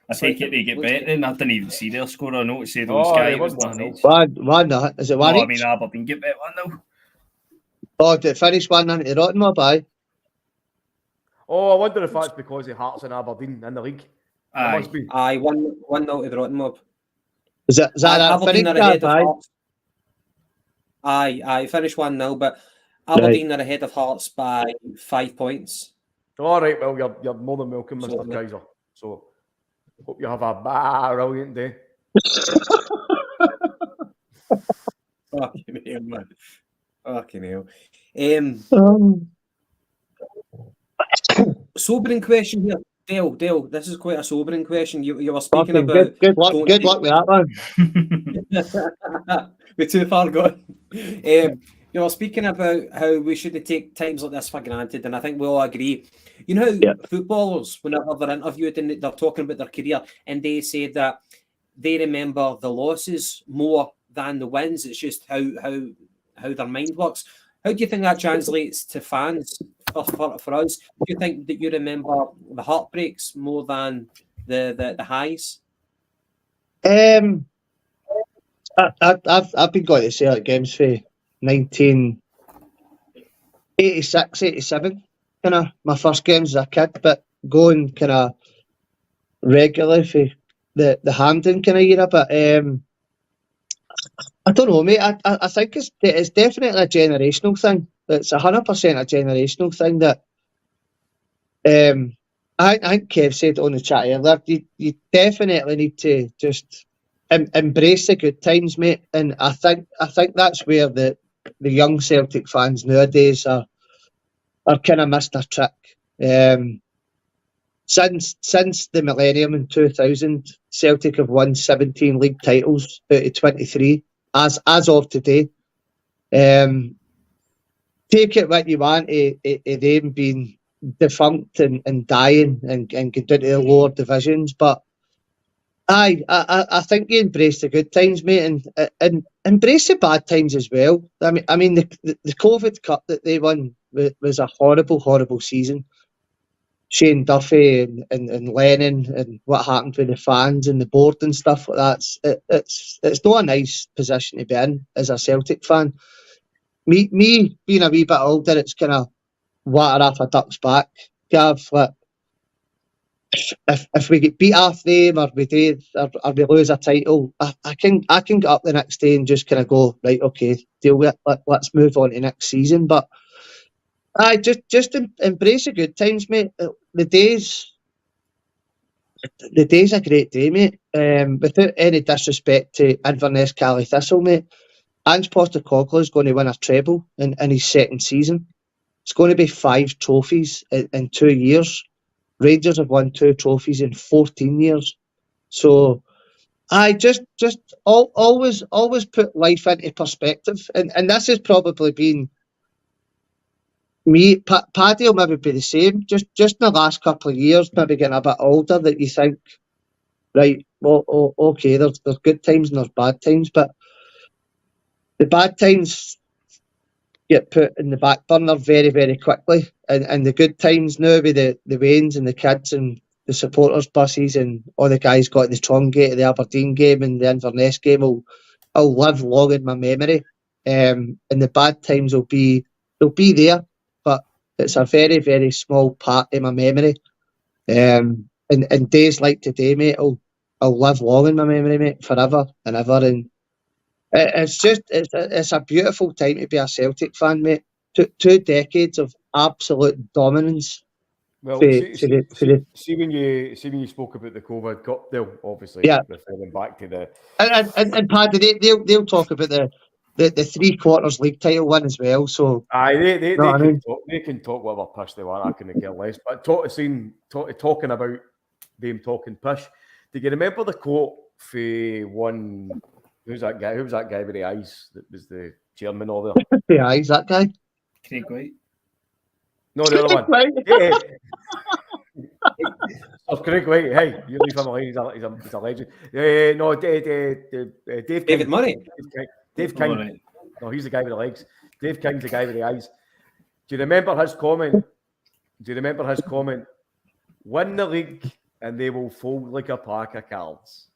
I take it they get better, and I didn't even see their score. I know to say those guys was 1-1. 1-1. Is it 1 each? I mean, Aberdeen get better 1-0. Oh, did it finish 1-0 to Rottenmore, aye? Oh, I wonder if that's because of Hearts and Aberdeen in the league. Aye. Must be. Aye, 1-0 to the Rottenmore. Is that Aberdeen are ahead of aye? Hearts. Aye, finished 1-0, but Aberdeen are ahead of Hearts by 5 points. All right, well, you're more than welcome, Mr. Kaiser. So, hope you have a brilliant day. Fucking hell, man. Fucking hell. Sobering question here. Dale, this is quite a sobering question. You were speaking about... Good luck with that one. We're too far gone. You were speaking about how we shouldn't take times like this for granted, and I think we all agree. You know how footballers, whenever they're interviewed and they're talking about their career, and they say that they remember the losses more than the wins. It's just how their mind works. How do you think that translates to fans for us? Do you think that you remember the heartbreaks more than the highs? I've been going to Celtic games for 1986, 87, kind of my first games as a kid, but going kind of regularly for the Hampden kind of era. But I don't know, mate. I think it's definitely a generational thing. It's 100% a generational thing that I think Kev said on the chat earlier. You definitely need to just embrace the good times, mate. And I think that's where the young Celtic fans nowadays are kind of missed their trick. Since the millennium in 2000, Celtic have won 17 league titles out of 23 as of today. Take it what you want of them being defunct and dying and going down to the lower divisions, but I think you embrace the good times, mate, and embrace the bad times as well. I mean the COVID Cup that they won was a horrible season. Shane Duffy and Lennon and what happened with the fans and the board and stuff like that. It's not a nice position to be in as a Celtic fan. Me being a wee bit older, it's kind of water off a duck's back. Gav, like, if we get beat off them or we lose a title, I can get up the next day and just kind of go, right, okay, deal with it. Let's move on to next season. But I just embrace the good times, mate. The day's a great day, mate. Without any disrespect to Inverness Cali Thistle, mate, Ange Postecoglou is going to win a treble in his second season. It's going to be 5 trophies in 2 years. Rangers have won 2 trophies in 14 years. So I just always put life into perspective. And this has probably been me. Paddy will maybe be the same. Just in the last couple of years, maybe getting a bit older, that you think, right, well, okay, there's good times and there's bad times, but the bad times get put in the back burner very, very quickly, and the good times now with the Waynes and the kids and the supporters buses and all the guys got in the Trongate at the Aberdeen game and the Inverness game will live long in my memory. And the bad times they'll be there, but it's a very, very small part of my memory. And days like today, mate, will live long in my memory, mate, forever and ever. And it's a beautiful time to be a Celtic fan, mate. two decades of absolute dominance. Well, For see the when you spoke about the COVID Cup, they'll obviously Yeah. referring back to the and Paddy, they'll talk about the 3/4 league title win as well. So they know what I can mean? talk, they can talk whatever pish they want. I couldn't care less. But talking about them talking pish. Do you remember the quote for one? Who's that guy? Who was that guy with the eyes that was the chairman over there? Yeah, he's that guy. Craig White. No, the other one. Right. Yeah. Oh, Craig White. Hey, you leave him alone. He's a legend. No, Dave King. David Murray. Dave King. All right. No, he's the guy with the legs. Dave King's the guy with the eyes. Do you remember his comment? Win the league and they will fold like a pack of cards.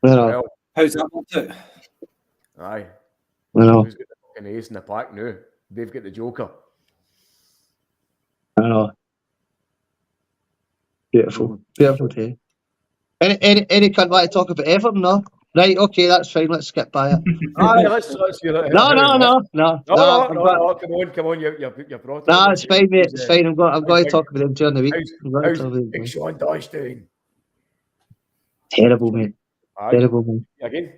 Well, How's that worked out? aye. I know. Who's got the fucking ace in the pack now? They've got the joker. I know. Beautiful day. Any cunt like to talk about Everton? No. Right. Okay, that's fine. Let's skip by it. Aye, let's hear it. No. No, come on. You brought it. No, it's fine, mate. It's fine. I'm going to talk about them during the week. How's Big Sean Dyche doing? Terrible, mate. Aye. Terrible, man. Again?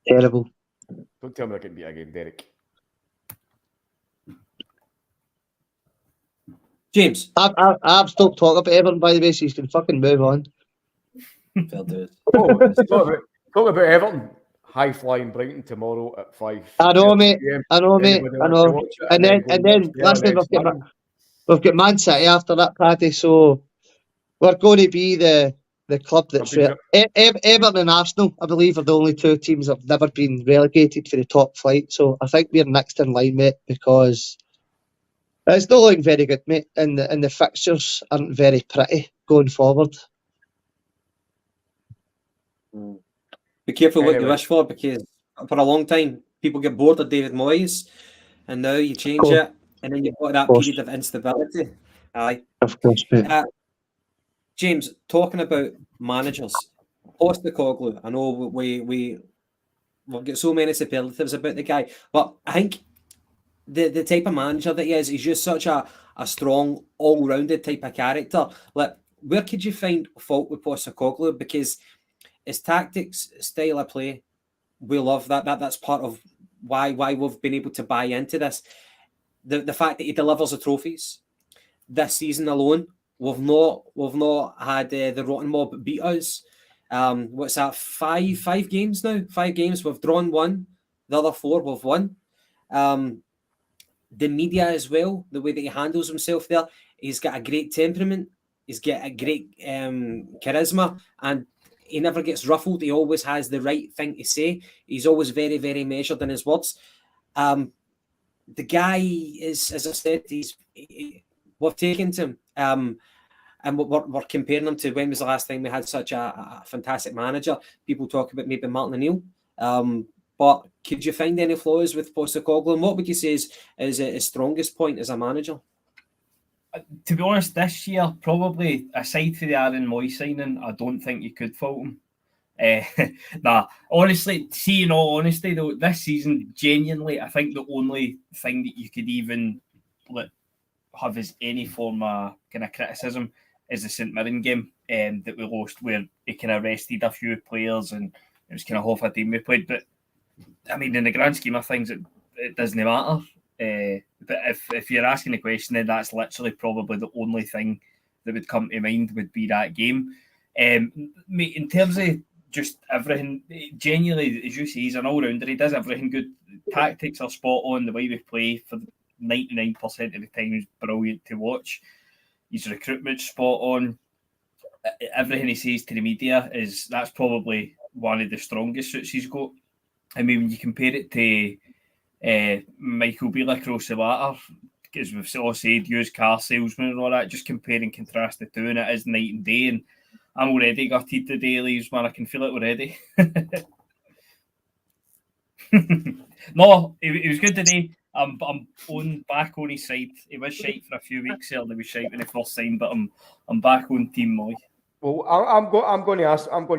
Terrible. Don't tell me I can beat again, Derek. James. I've stopped talking about Everton, by the way, so you can fucking move on. Fair dude. Talk about Everton. High flying Brighton tomorrow at 5. I know, mate. I know. And then listen, we've got Man City after that, Paddy. So we're going to be the club that's Everton and Arsenal, I believe, are the only two teams that have never been relegated for the top flight. So I think we're next in line, mate, because it's not looking very good, mate, and the fixtures aren't very pretty going forward. Be careful what you wish for, because for a long time people get bored of David Moyes, and now you change it, and then you've got that period of instability. Aye, of course, mate. James, talking about managers, Postecoglou. I know we've got so many superlatives about the guy, but I think the type of manager that he is, he's just such a strong, all-rounded type of character. Like, where could you find fault with Postecoglou? Because his tactics, style of play, we love that. That's part of why we've been able to buy into this. The fact that he delivers the trophies this season alone, we've not had the Rotten Mob beat us. What's that? Five games now. 5 games. We've drawn 1. The other 4 we've won. The media as well, the way that he handles himself there, he's got a great temperament. He's got a great charisma, and he never gets ruffled. He always has the right thing to say. He's always very, very measured in his words. The guy is, as I said, we've taken to him. And we're comparing him to when was the last time we had such a fantastic manager. People talk about maybe Martin O'Neill. But could you find any flaws with Postecoglou? And what would you say is his strongest point as a manager? To be honest, this year, probably, aside from the Aaron Moy signing, I don't think you could fault him. Honestly, in all honesty, though, this season, genuinely, I think the only thing that you could even have as any form of kind of criticism is the St Mirren game that we lost, where he kind of rested a few players and it was kind of half a team we played. But I mean, in the grand scheme of things, it doesn't matter. But if you're asking the question, then that's literally probably the only thing that would come to mind would be that game. In terms of just everything, genuinely, as you say, he's an all-rounder. He does everything good. Tactics are spot on. The way we play for 99% of the time is brilliant to watch. His recruitment's spot on. Everything he says to the media that's probably one of the strongest suits he's got. I mean, when you compare it to Michael Beale across the ladder, as we've all said, used car salesman and all that, just compare and contrast the two, and it is night and day. And I'm already gutted the day he leaves, man. I can feel it already. No, he was good today. I'm back on his side. He was shite for a few weeks there. He was shite when he first signed, but I'm back on Team Moy. Well, I'm going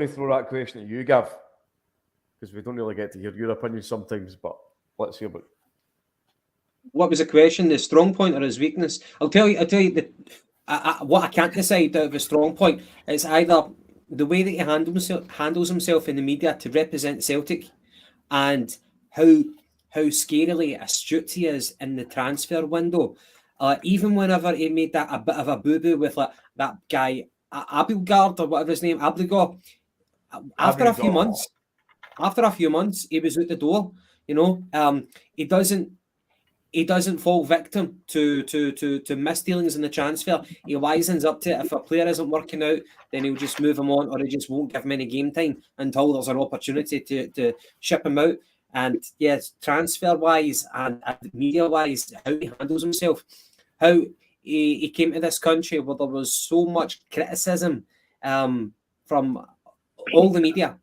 to throw that question at you, Gav, because we don't really get to hear your opinions sometimes. But let's hear What was the question? The strong point or his weakness? I'll tell you. What I can't decide out of a strong point. It's either the way that he handles himself in the media to represent Celtic, and how scarily astute he is in the transfer window. Even whenever he made that a bit of a boo boo with like that guy Abelgard or whatever his name, Abligor. After a few months, he was out the door. You know, he doesn't fall victim to misdealings in the transfer. He wisens up to it. If a player isn't working out, then he'll just move him on, or he just won't give him any game time until there's an opportunity to ship him out. And yes, transfer wise and media wise, how he handles himself, how he came to this country where there was so much criticism from all the media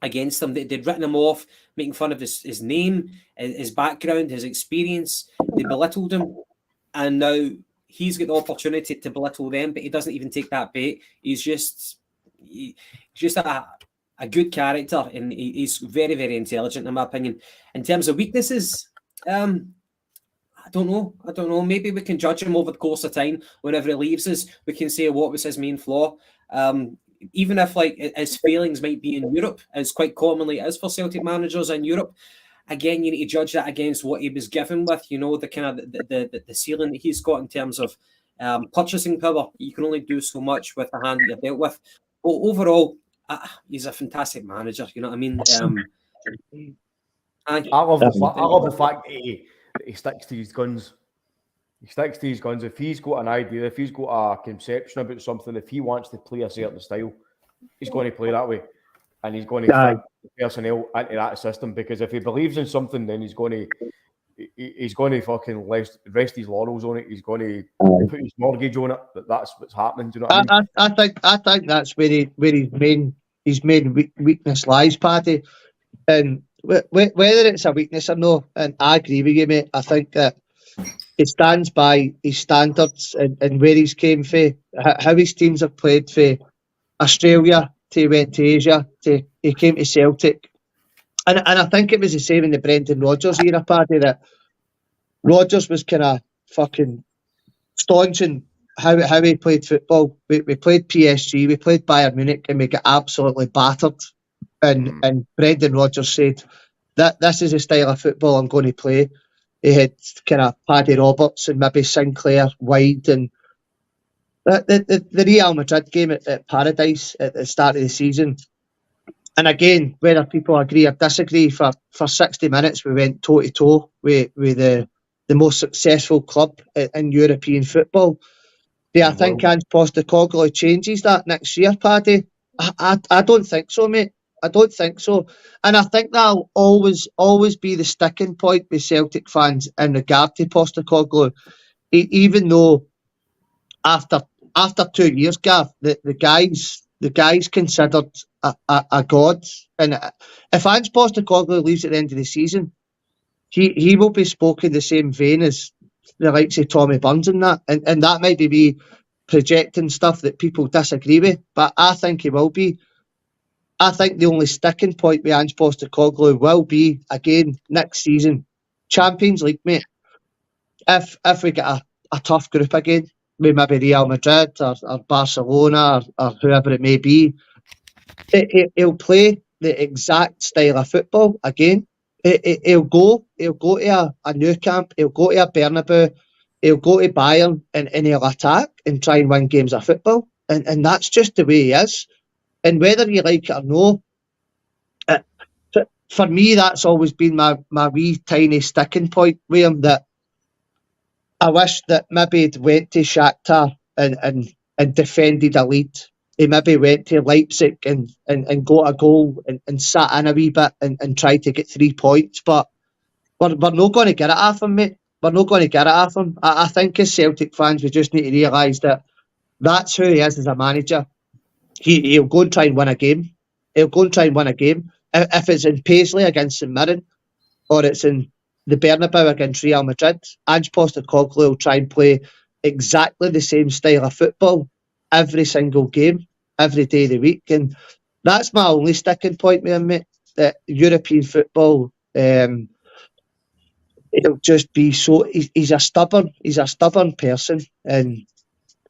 against him. They'd written him off, making fun of his name, his background, his experience. They belittled him, and now he's got the opportunity to belittle them, but he doesn't even take that bait. He's just a good character, and he's very, very intelligent, in my opinion. In terms of weaknesses, I don't know. Maybe we can judge him over the course of time. Whenever he leaves us, we can say what was his main flaw. Even if like his failings might be in Europe, as quite commonly is for Celtic managers in Europe, again, you need to judge that against what he was given with. You know, the kind of the ceiling that he's got in terms of purchasing power. You can only do so much with the hand that you're dealt with. But overall, he's a fantastic manager. You know what I mean? I love the fact that he sticks to his guns. He sticks to his guns. If he's got an idea, if he's got a conception about something, if he wants to play a certain style, he's going to play that way. And he's going to fit the personnel into that system, because if he believes in something, then he's going to fucking rest his laurels on it. He's going to put his mortgage on it. That's what's happening. Do you know what I mean? I think that's where his main weakness lies, Paddy. And whether it's a weakness or no, and I agree with you, mate. I think that he stands by his standards and where he's came from, how his teams have played for Australia, he went to Asia, he came to Celtic. And I think it was the same in the Brendan Rodgers era, Paddy, that Rodgers was kind of fucking staunch in how he played football. We played PSG, we played Bayern Munich, and we got absolutely battered. And Brendan Rodgers said, that this is the style of football I'm going to play. He had kind of Paddy Roberts and maybe Sinclair wide, and the Real Madrid game at Paradise at the start of the season. And again, whether people agree or disagree, for 60 minutes we went toe to toe with the most successful club in European football. Do I think Ange Postecoglou changes that next year, Paddy? I don't think so, mate. I don't think so. And I think that'll always be the sticking point with Celtic fans in regard to Postecoglou. Even though after 2 years, Gav, the guy's considered a god. And if Ange Postecoglou leaves at the end of the season, he will be spoken the same vein as the likes of Tommy Burns and that. And that might be me projecting stuff that people disagree with, but I think he will be. I think the only sticking point with Ange Postecoglou will be, again, next season, Champions League, mate. If we get a tough group again, with maybe Real Madrid or Barcelona or whoever it may be, he'll play the exact style of football again. He'll go to a Nou Camp, he'll go to a Bernabeu, he'll go to Bayern and he'll attack and try and win games of football. And that's just the way he is. And whether you like it or no, for me, that's always been my wee tiny sticking point with him, that I wish that maybe he'd went to Shakhtar and defended a lead. He maybe went to Leipzig and got a goal and sat in a wee bit and tried to get 3 points. But we're not going to get it off him, mate. We're not going to get it off him. I think as Celtic fans, we just need to realise that that's who he is as a manager. He'll go and try and win a game. He'll go and try and win a game. If it's in Paisley against St Mirren, or it's in the Bernabeu against Real Madrid, Ange Postecoglou will try and play exactly the same style of football every single game, every day of the week. And that's my only sticking point with him, mate. That European football, he'll just be so. He's a stubborn person, and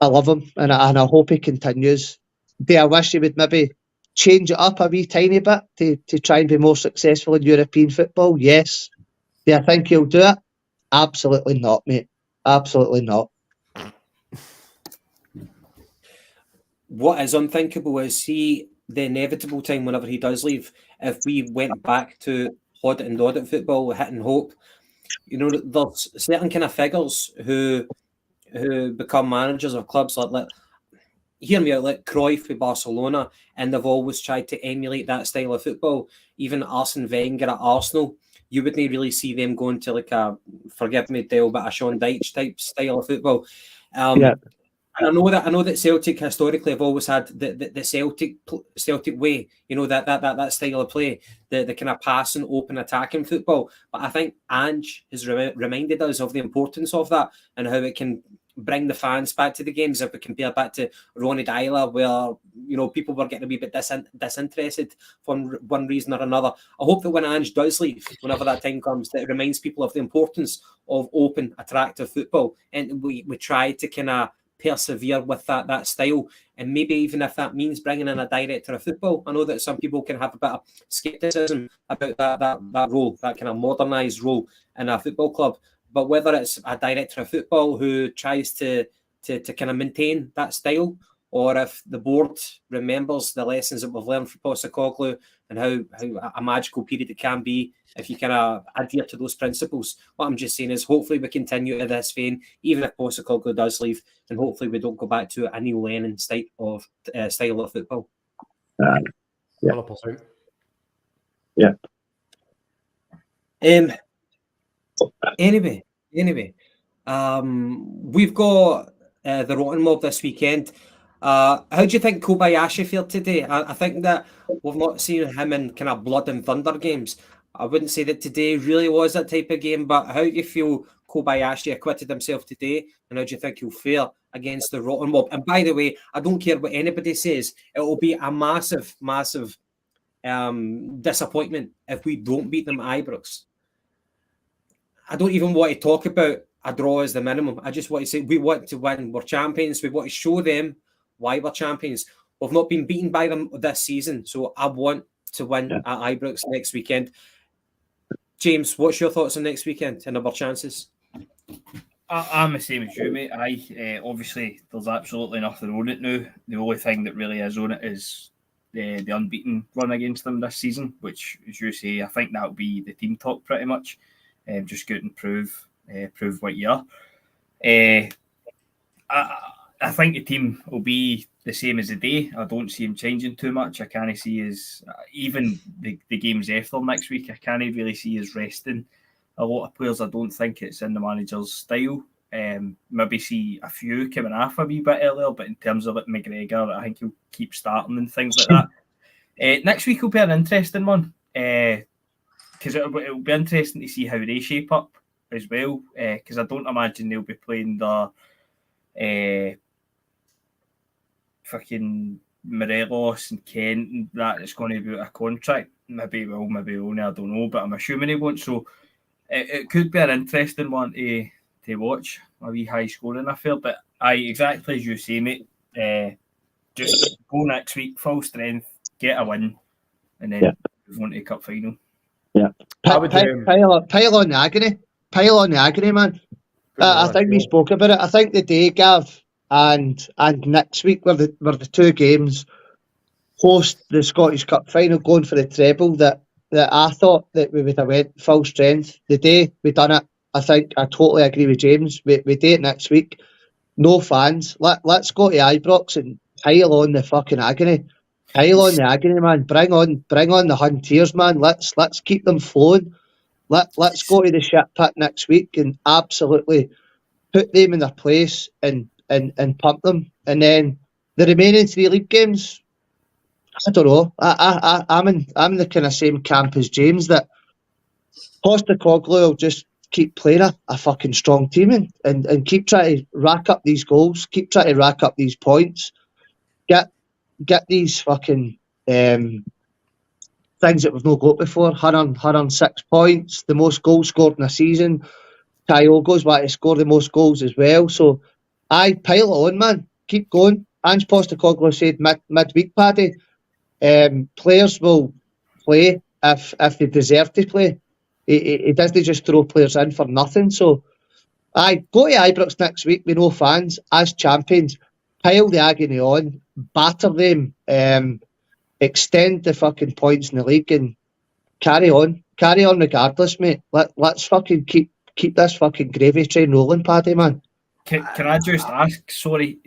I love him, and I hope he continues. Do I wish he would maybe change it up a wee tiny bit to try and be more successful in European football? Yes. Do I think he'll do it? Absolutely not, mate. Absolutely not. What is unthinkable is see the inevitable time whenever he does leave. If we went back to Hoddit and Doddit football, hit and hope, you know, there's certain kind of figures who become managers of clubs like hear me out, like Cruyff with Barcelona, and they've always tried to emulate that style of football. Even Arsene Wenger at Arsenal, you wouldn't really see them going to like a, forgive me, Dale, but a Sean Dyche type style of football. And I know that Celtic historically have always had the Celtic way, you know, that style of play, the kind of passing, open, attacking football. But I think Ange has reminded us of the importance of that and how it can bring the fans back to the games. If we compare back to Ronnie Dyler, where, you know, people were getting a wee bit disinterested for one reason or another. I hope that when Ange does leave, whenever that time comes, that it reminds people of the importance of open, attractive football, and we try to kind of persevere with that style. And maybe even if that means bringing in a director of football, I know that some people can have a bit of scepticism about that role, that kind of modernised role in a football club. But whether it's a director of football who tries to kind of maintain that style, or if the board remembers the lessons that we've learned from Postecoglou and how a magical period it can be if you kind of adhere to those principles. What I'm just saying is hopefully we continue in this vein, even if Postecoglou does leave, and hopefully we don't go back to a Neil Lennon style of football. 100%. Yeah. Anyway, we've got the Rotten Mob this weekend. How do you think Kobayashi fared today? I think that we've not seen him in kind of blood and thunder games. I wouldn't say that today really was that type of game, but how do you feel Kobayashi acquitted himself today, and how do you think he'll fare against the Rotten Mob? And by the way, I don't care what anybody says, it will be a massive disappointment if we don't beat them at Ibrox. I don't even want to talk about a draw as the minimum. I just want to say we want to win. We're champions. We want to show them why we're champions. We've not been beaten by them this season, so I want to win at Ibrox next weekend. James, what's your thoughts on next weekend and our chances? I'm the same as you, mate. Obviously, there's absolutely nothing on it now. The only thing that really is on it is the unbeaten run against them this season, which, as you say, I think that'll be the team talk pretty much. Just go out and prove what you are. I think the team will be the same as the day. I don't see him changing too much. I can't see his even the games after next week. I can't really see his resting a lot of players. I don't think it's in the manager's style. Maybe see a few coming off a wee bit earlier, but in terms of it, McGregor, I think he'll keep starting and things like that. Next week will be an interesting one. Because it'll be interesting to see how they shape up as well. Because I don't imagine they'll be playing the fucking Morelos and Kent and that is going to be a contract. Maybe it will, maybe it won't, I don't know. But I'm assuming he won't. So it could be an interesting one to watch. A wee high scoring affair. But exactly as you say, mate. Just go next week, full strength, get a win, and then move on to the cup final. Yeah, pile on the agony. Pile on the agony, man. I think we spoke about it. I think the day, Gav, and next week were the two games host the Scottish Cup final, going for the treble. That I thought that we would have went full strength. The day we done it, I think I totally agree with James. We do it next week. No fans. Let's go to Ibrox and pile on the fucking agony. Pile on the agony, man. Bring on the Hunteers, man. Let's keep them flowing. Let's go to the shit pit next week and absolutely put them in their place and pump them. And then the remaining 3 league games, I don't know. I'm in the kind of same camp as James, that Postecoglou will just keep playing a fucking strong team and keep trying to rack up these goals, keep trying to rack up these points, get these fucking things that we've not got before. 106 points, the most goals scored in a season. Kyogo's about to score the most goals as well. So, pile it on, man. Keep going. Ange Postecoglou said midweek, Paddy, players will play if they deserve to play. He doesn't just throw players in for nothing. So, go to Ibrox next week with no fans as champions. Pile the agony on, batter them, extend the fucking points in the league, and carry on regardless, mate. Let's fucking keep this fucking gravy train rolling, Paddy, man. Can I just ask? Sorry.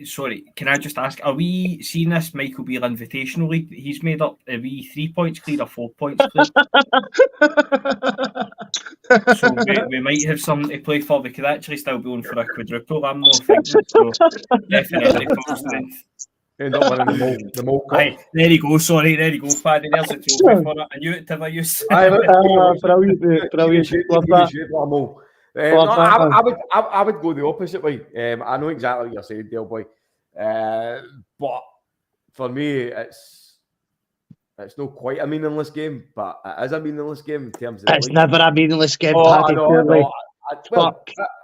Can I just ask? Are we seeing this Michael Beale Invitational League that he's made up? Are we 3 points clear or 4 points clear? So we might have something to play for. We could actually still be on for a quadruple. I'm not thinking. So definitely full strength. End up winning the mole cup. Aye, there you go. Sorry, there you go, Paddy. There's a trophy for it. I knew it to use. Brilliant. Love that. I would go the opposite way. I know exactly what you're saying, Dale boy. But for me, it's not quite a meaningless game, but it is a meaningless game in terms of. It's never a meaningless game, I Paddy.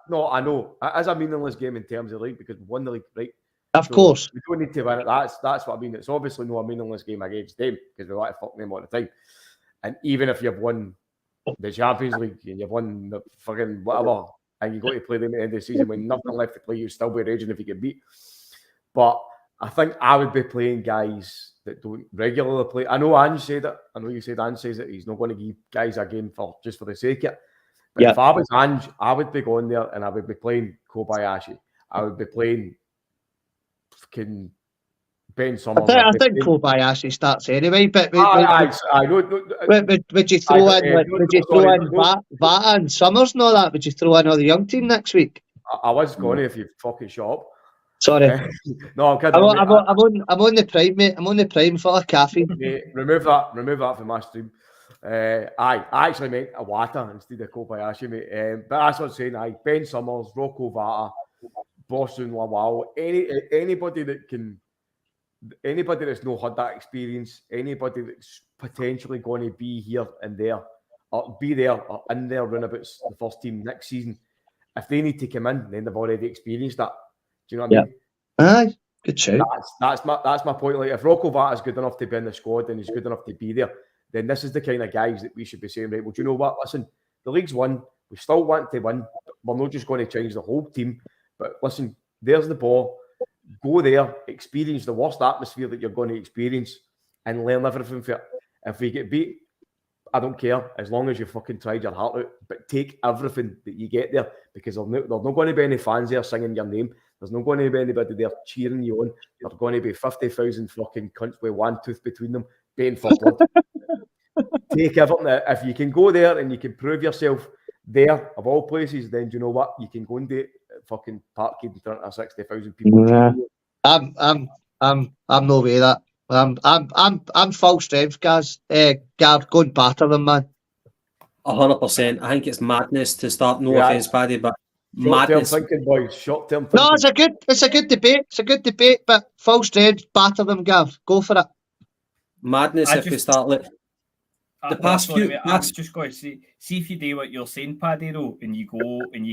know. It is a meaningless game in terms of the league because we won the league, right? Of course. We don't need to win it. That's what I mean. It's obviously not a meaningless game against them because we want to fuck them all the time. And even if you've won the Champions League and you've won the fucking whatever, and you got to play them at the end of the season when nothing left to play, you'll still be raging if you get beat. But I think I would be playing guys that don't regularly play. I know Ange said it. I know you said Ange says it. He's not going to give guys a game for just for the sake of it. But if I was Ange, I would be going there and I would be playing Kobayashi. I would be playing fucking Ben Summers. I think Kobayashi starts anyway, but I know. Would you throw in Vata and Summers and all that? Would you throw in all the young team next week? I was going if you fucking shut up. Sorry. No, I'm kidding. I'm on the prime, mate. I'm on the prime full of caffeine. Remove that from my stream. I actually meant Awata instead of Kobayashi, mate. But that's what I'm saying. Ben Summers, Rocco Vata, Boston Lawal, anybody that's not had that experience, anybody that's potentially going to be here and there, or be there or in there runabouts the first team next season, if they need to come in, then they've already experienced that. Do you know what I mean? Aye, good shout. That's my point. Like if Rocco Vata is good enough to be in the squad and he's good enough to be there, then this is the kind of guys that we should be saying, right, well, do you know what? Listen, the league's won. We still want to win. We're not just going to change the whole team. But listen, there's the ball. Go there, experience the worst atmosphere that you're going to experience and learn everything for it. If we get beat, I don't care, as long as you fucking tried your heart out. But take everything that you get there because there's not going to be any fans there singing your name. There's not going to be anybody there cheering you on. There's going to be 50,000 fucking cunts with one tooth between them being for blood. Take everything. If you can go there and you can prove yourself there, of all places, then do you know what? You can go and do it fucking Parkhead in front of 60,000 people. Yeah. I'm no way that. I'm full strength, guys. Gav, go and batter them, man. 100%. I think it's madness to start. No offense, Paddy, but madness. Thinking, boys. Short-term thinking. No, it's a good debate. It's a good debate, but full strength, batter them, Gav. Go for it. Madness if we start like the past few. I was just going to see if you do what you're saying, Paddy, though, and you go and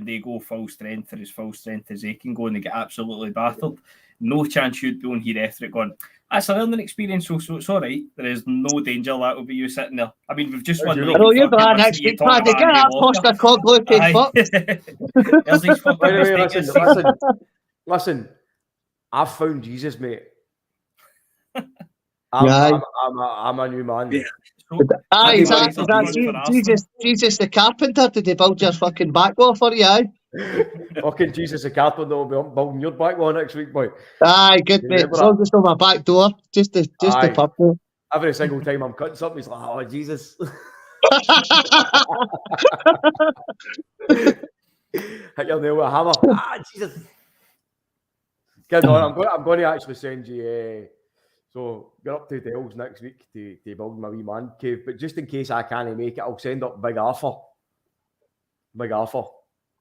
they go full strength or as full strength as they can go and they get absolutely battered. No chance you'd be on here after it going, that's a learning experience, so it's all right. There is no danger that will be you sitting there. I mean, we've just won. I know you're glad next week, Paddy. Get that Postecoglou paid fuck. There's these fucking listen, I've found Jesus, mate. I'm a new man. Yeah. Aye, is that Jesus the carpenter? Did he build your fucking back wall for you? Aye? Fucking Jesus the carpenter will be building your back wall next week, boy. Aye, good mate. As long as it's on my back door, just the purple. Every single time I'm cutting something, he's like, oh Jesus. Hit your nail with a hammer. Jesus. Get on. I'm going to actually send you. So you're up to Dales next week to build my wee man cave. But just in case I can't make it, I'll send up Big Arthur.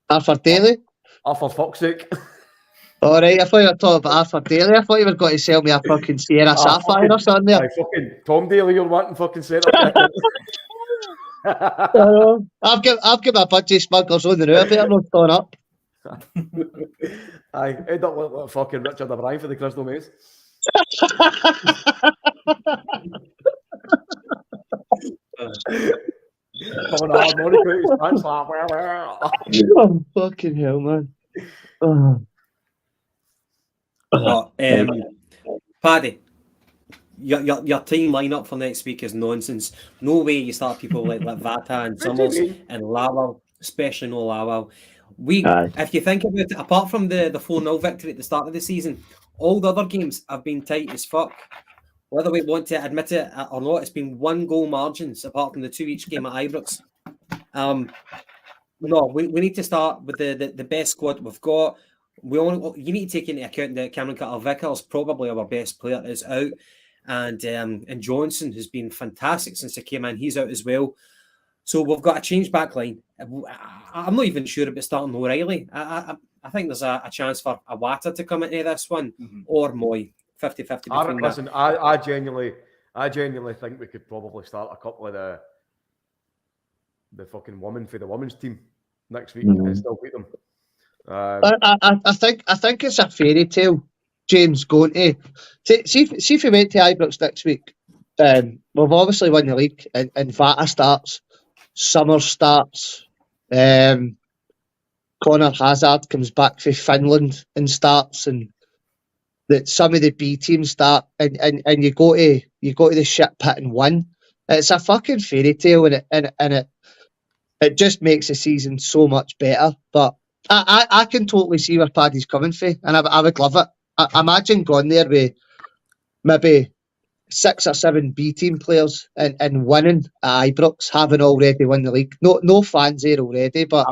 Arthur Daly? Arthur fuck's sake. All right, I thought you were talking about Arthur Daly. I thought you were going to sell me a fucking Sierra Sapphire or something there. Fucking Tom Daly, you're wanting fucking centre back. I've got my budgie smugglers on the road. I better not turn up. Aye, end up like fucking Richard O'Brien for the Crystal Maze. Coming hard, Monica, his pants like, Oh, fucking hell, man. Oh. Paddy, your team lineup for next week is nonsense. No way you start people like Vata and Summers and Lawal, especially no Lawal. If you think about it, apart from the 4-0 victory at the start of the season, all the other games have been tight as fuck. Whether we want to admit it or not, it's been 1-goal margins apart from the 2 each game at Ibrox. No, we need to start with the best squad we've got. You need to take into account that Cameron Carter-Vickers, probably our best player, is out, and Johnson has been fantastic since he came in. He's out as well. So we've got a change back line. I'm not even sure about starting O'Reilly. I think there's a chance for Awata to come into this one, or Moy, 50-50 between listen, that. I genuinely think we could probably start a couple of the fucking women for the women's team next week and still beat them. I think it's a fairy tale. James going to see if we went to Ibrox next week. We've obviously won the league, and Vata starts, Summer starts, Connor Hazard comes back from Finland and starts, and that some of the B teams start, and you go to the shit pit and win. It's a fucking fairy tale, and it just makes the season so much better. But I can totally see where Paddy's coming from, and I would love it. I imagine going there with maybe 6 or 7 B team players and winning at Ibrox, having already won the league. No fans there already, but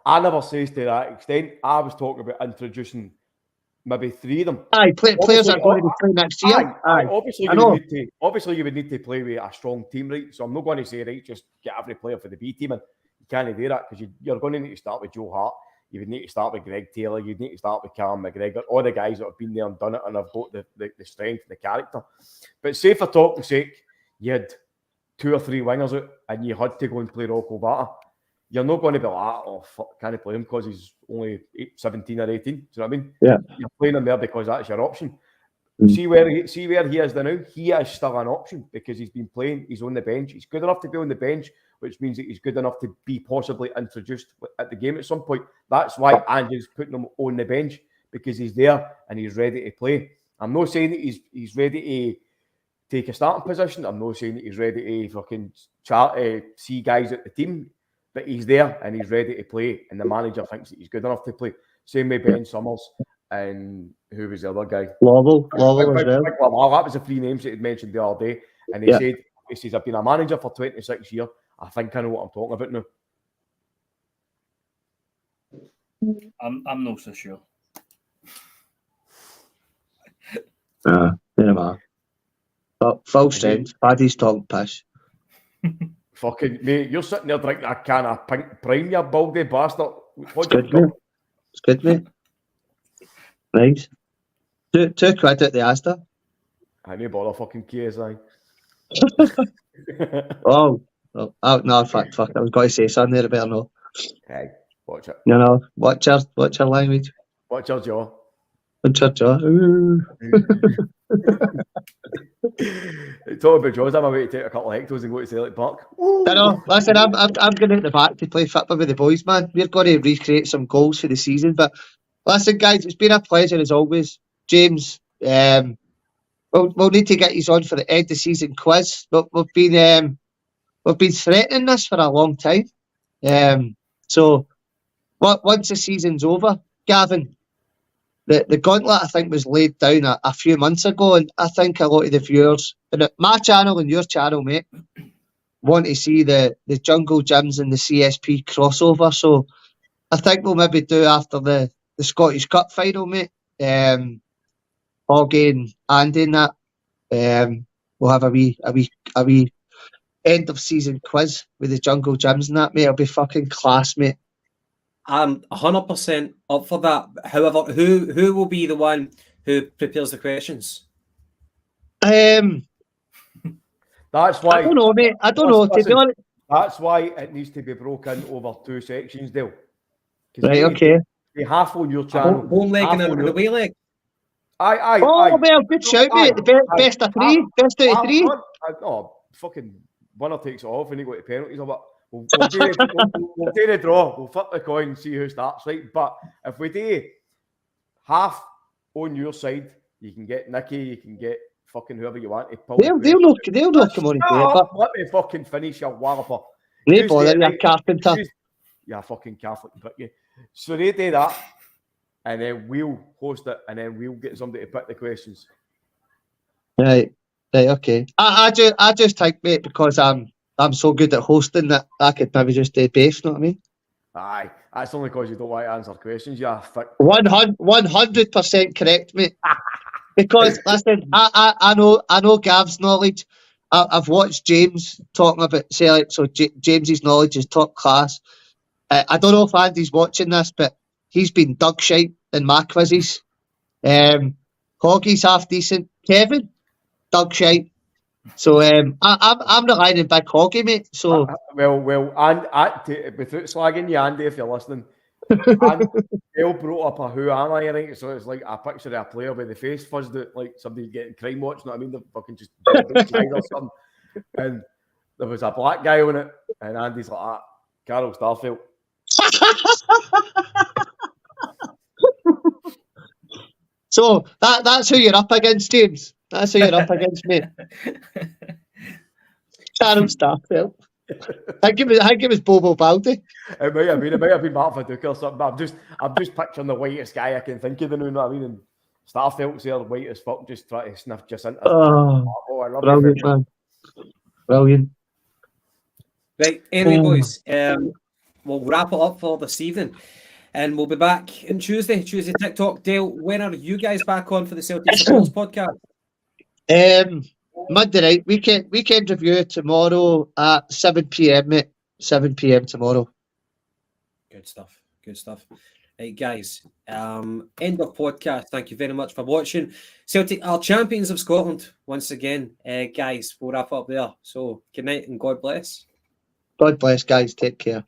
I never says to that extent. I was talking about introducing maybe 3 of them. Aye, players are going to play next year. Aye. Obviously, you would need to play with a strong team, right? So I'm not going to say, right, just get every player for the B team, and you can't do that because you're going to need to start with Joe Hart. You would need to start with Greg Taylor. You'd need to start with Callum McGregor. All the guys that have been there and done it and have got the strength and the character. But say for talking sake, you had 2 or 3 wingers out and you had to go and play Rocco Vata. You're not going to be like, oh, fuck, can't play him because he's only 17 or 18. Do you know what I mean? Yeah. You're playing him there because that's your option. See where he is now. He is still an option because he's been playing. He's on the bench. He's good enough to be on the bench, which means that he's good enough to be possibly introduced at the game at some point. That's why Ange is putting him on the bench, because he's there and he's ready to play. I'm not saying that he's ready to take a starting position. I'm not saying that he's ready to fucking see guys at the team, but he's there and he's ready to play. And the manager thinks that he's good enough to play. Same with Ben Summers. And who was the other guy? Lawal as well. That was the 3 names that he'd mentioned the other day. And he says, I've been a manager for 26 years. I think I know what I'm talking about now. I'm not so sure. But full strength, Paddy's talking piss. Fucking mate, you're sitting there drinking a can of pink prime, you baldy bastard. It's good, mate. Nice. £2 at the Asda. I need bother fucking KSI. No, fuck. I was going to say something there, I better know. Hey, watch it. No, watch your language. Watch your jaw. Watch your jaw. Talking about jaws, I'm about to take a couple of hectos and go to Celtic Park. I know. Listen, I'm going out the back to play football with the boys, man. We're going to recreate some goals for the season. But listen, guys, it's been a pleasure as always. James, we'll need to get you on for the end of season quiz. But we've been threatening this for a long time. So once the season's over, Gavin, the gauntlet I think was laid down a few months ago, and I think a lot of the viewers, and my channel and your channel, mate, want to see the Jungle Gyms and the CSP crossover. So I think we'll maybe do after the Scottish Cup final, mate. Hoggy and Andy and that. We'll have a wee end of season quiz with the Jungle Gyms and that, mate. It'll be fucking class, mate. I'm 100% up for that. However, who will be the one who prepares the questions? That's why I don't know, mate. I don't know. To be honest. That's why it needs to be broken over 2 sections, Dale. Right, okay. Be half on your channel. Home leg and an away leg. Aye. Well, good shout, mate. Best of three. Best out of three. No, fucking winner takes it off and you go to penalties or what. We'll do the draw. We'll flip the coin and see who starts, right? But if we do half on your side, you can get Nicky, you can get fucking whoever you want to pull. They'll not come on and do it. But let me fucking finish your walloper. They bother you, carpenter. Yeah, fucking Catholic, but yeah. So they do that, and then we'll host it, and then we'll get somebody to pick the questions. Right, okay. I just think, mate, because I'm so good at hosting that I could maybe just do both. Know what I mean? Aye, that's only because you don't want to answer questions. Yeah, 100% correct, mate. Because listen, I know Gav's knowledge. I've watched James talking about Celtic, so James's knowledge is top class. I don't know if Andy's watching this, but he's been dug shite in my quizzes. Hoggy's half decent. Kevin, dug shite. So I'm relying on big Hoggy, mate. So well, and without slagging you, Andy, if you're listening, Dale brought up a who am I, right? So it's like a picture of a player with the face fuzzed out, like somebody getting crime watch. You know what I mean? They're fucking just or something. And there was a black guy on it, and Andy's like, Carol Starfield. So that's who you're up against, James. That's who you're up against, mate. Carol Starfield. I think it was Bobo Baldy. It might have been Mark Duke or something. But I'm just picturing the whitest guy I can think of. You know what I mean? And Starfield's there, white as fuck, just trying to sniff Jacinta. Oh, I love brilliant, man. Brilliant. Right, anyway, boys, we'll wrap it up for this evening. And we'll be back on Tuesday TikTok. Dale, when are you guys back on for the Celtic Supporters podcast? Monday night, weekend review tomorrow at 7 p.m, mate. 7 p.m. tomorrow. Good stuff. Right, guys, end of podcast. Thank you very much for watching. Celtic are champions of Scotland once again. Guys, we'll wrap up there. So, good night and God bless. God bless, guys. Take care.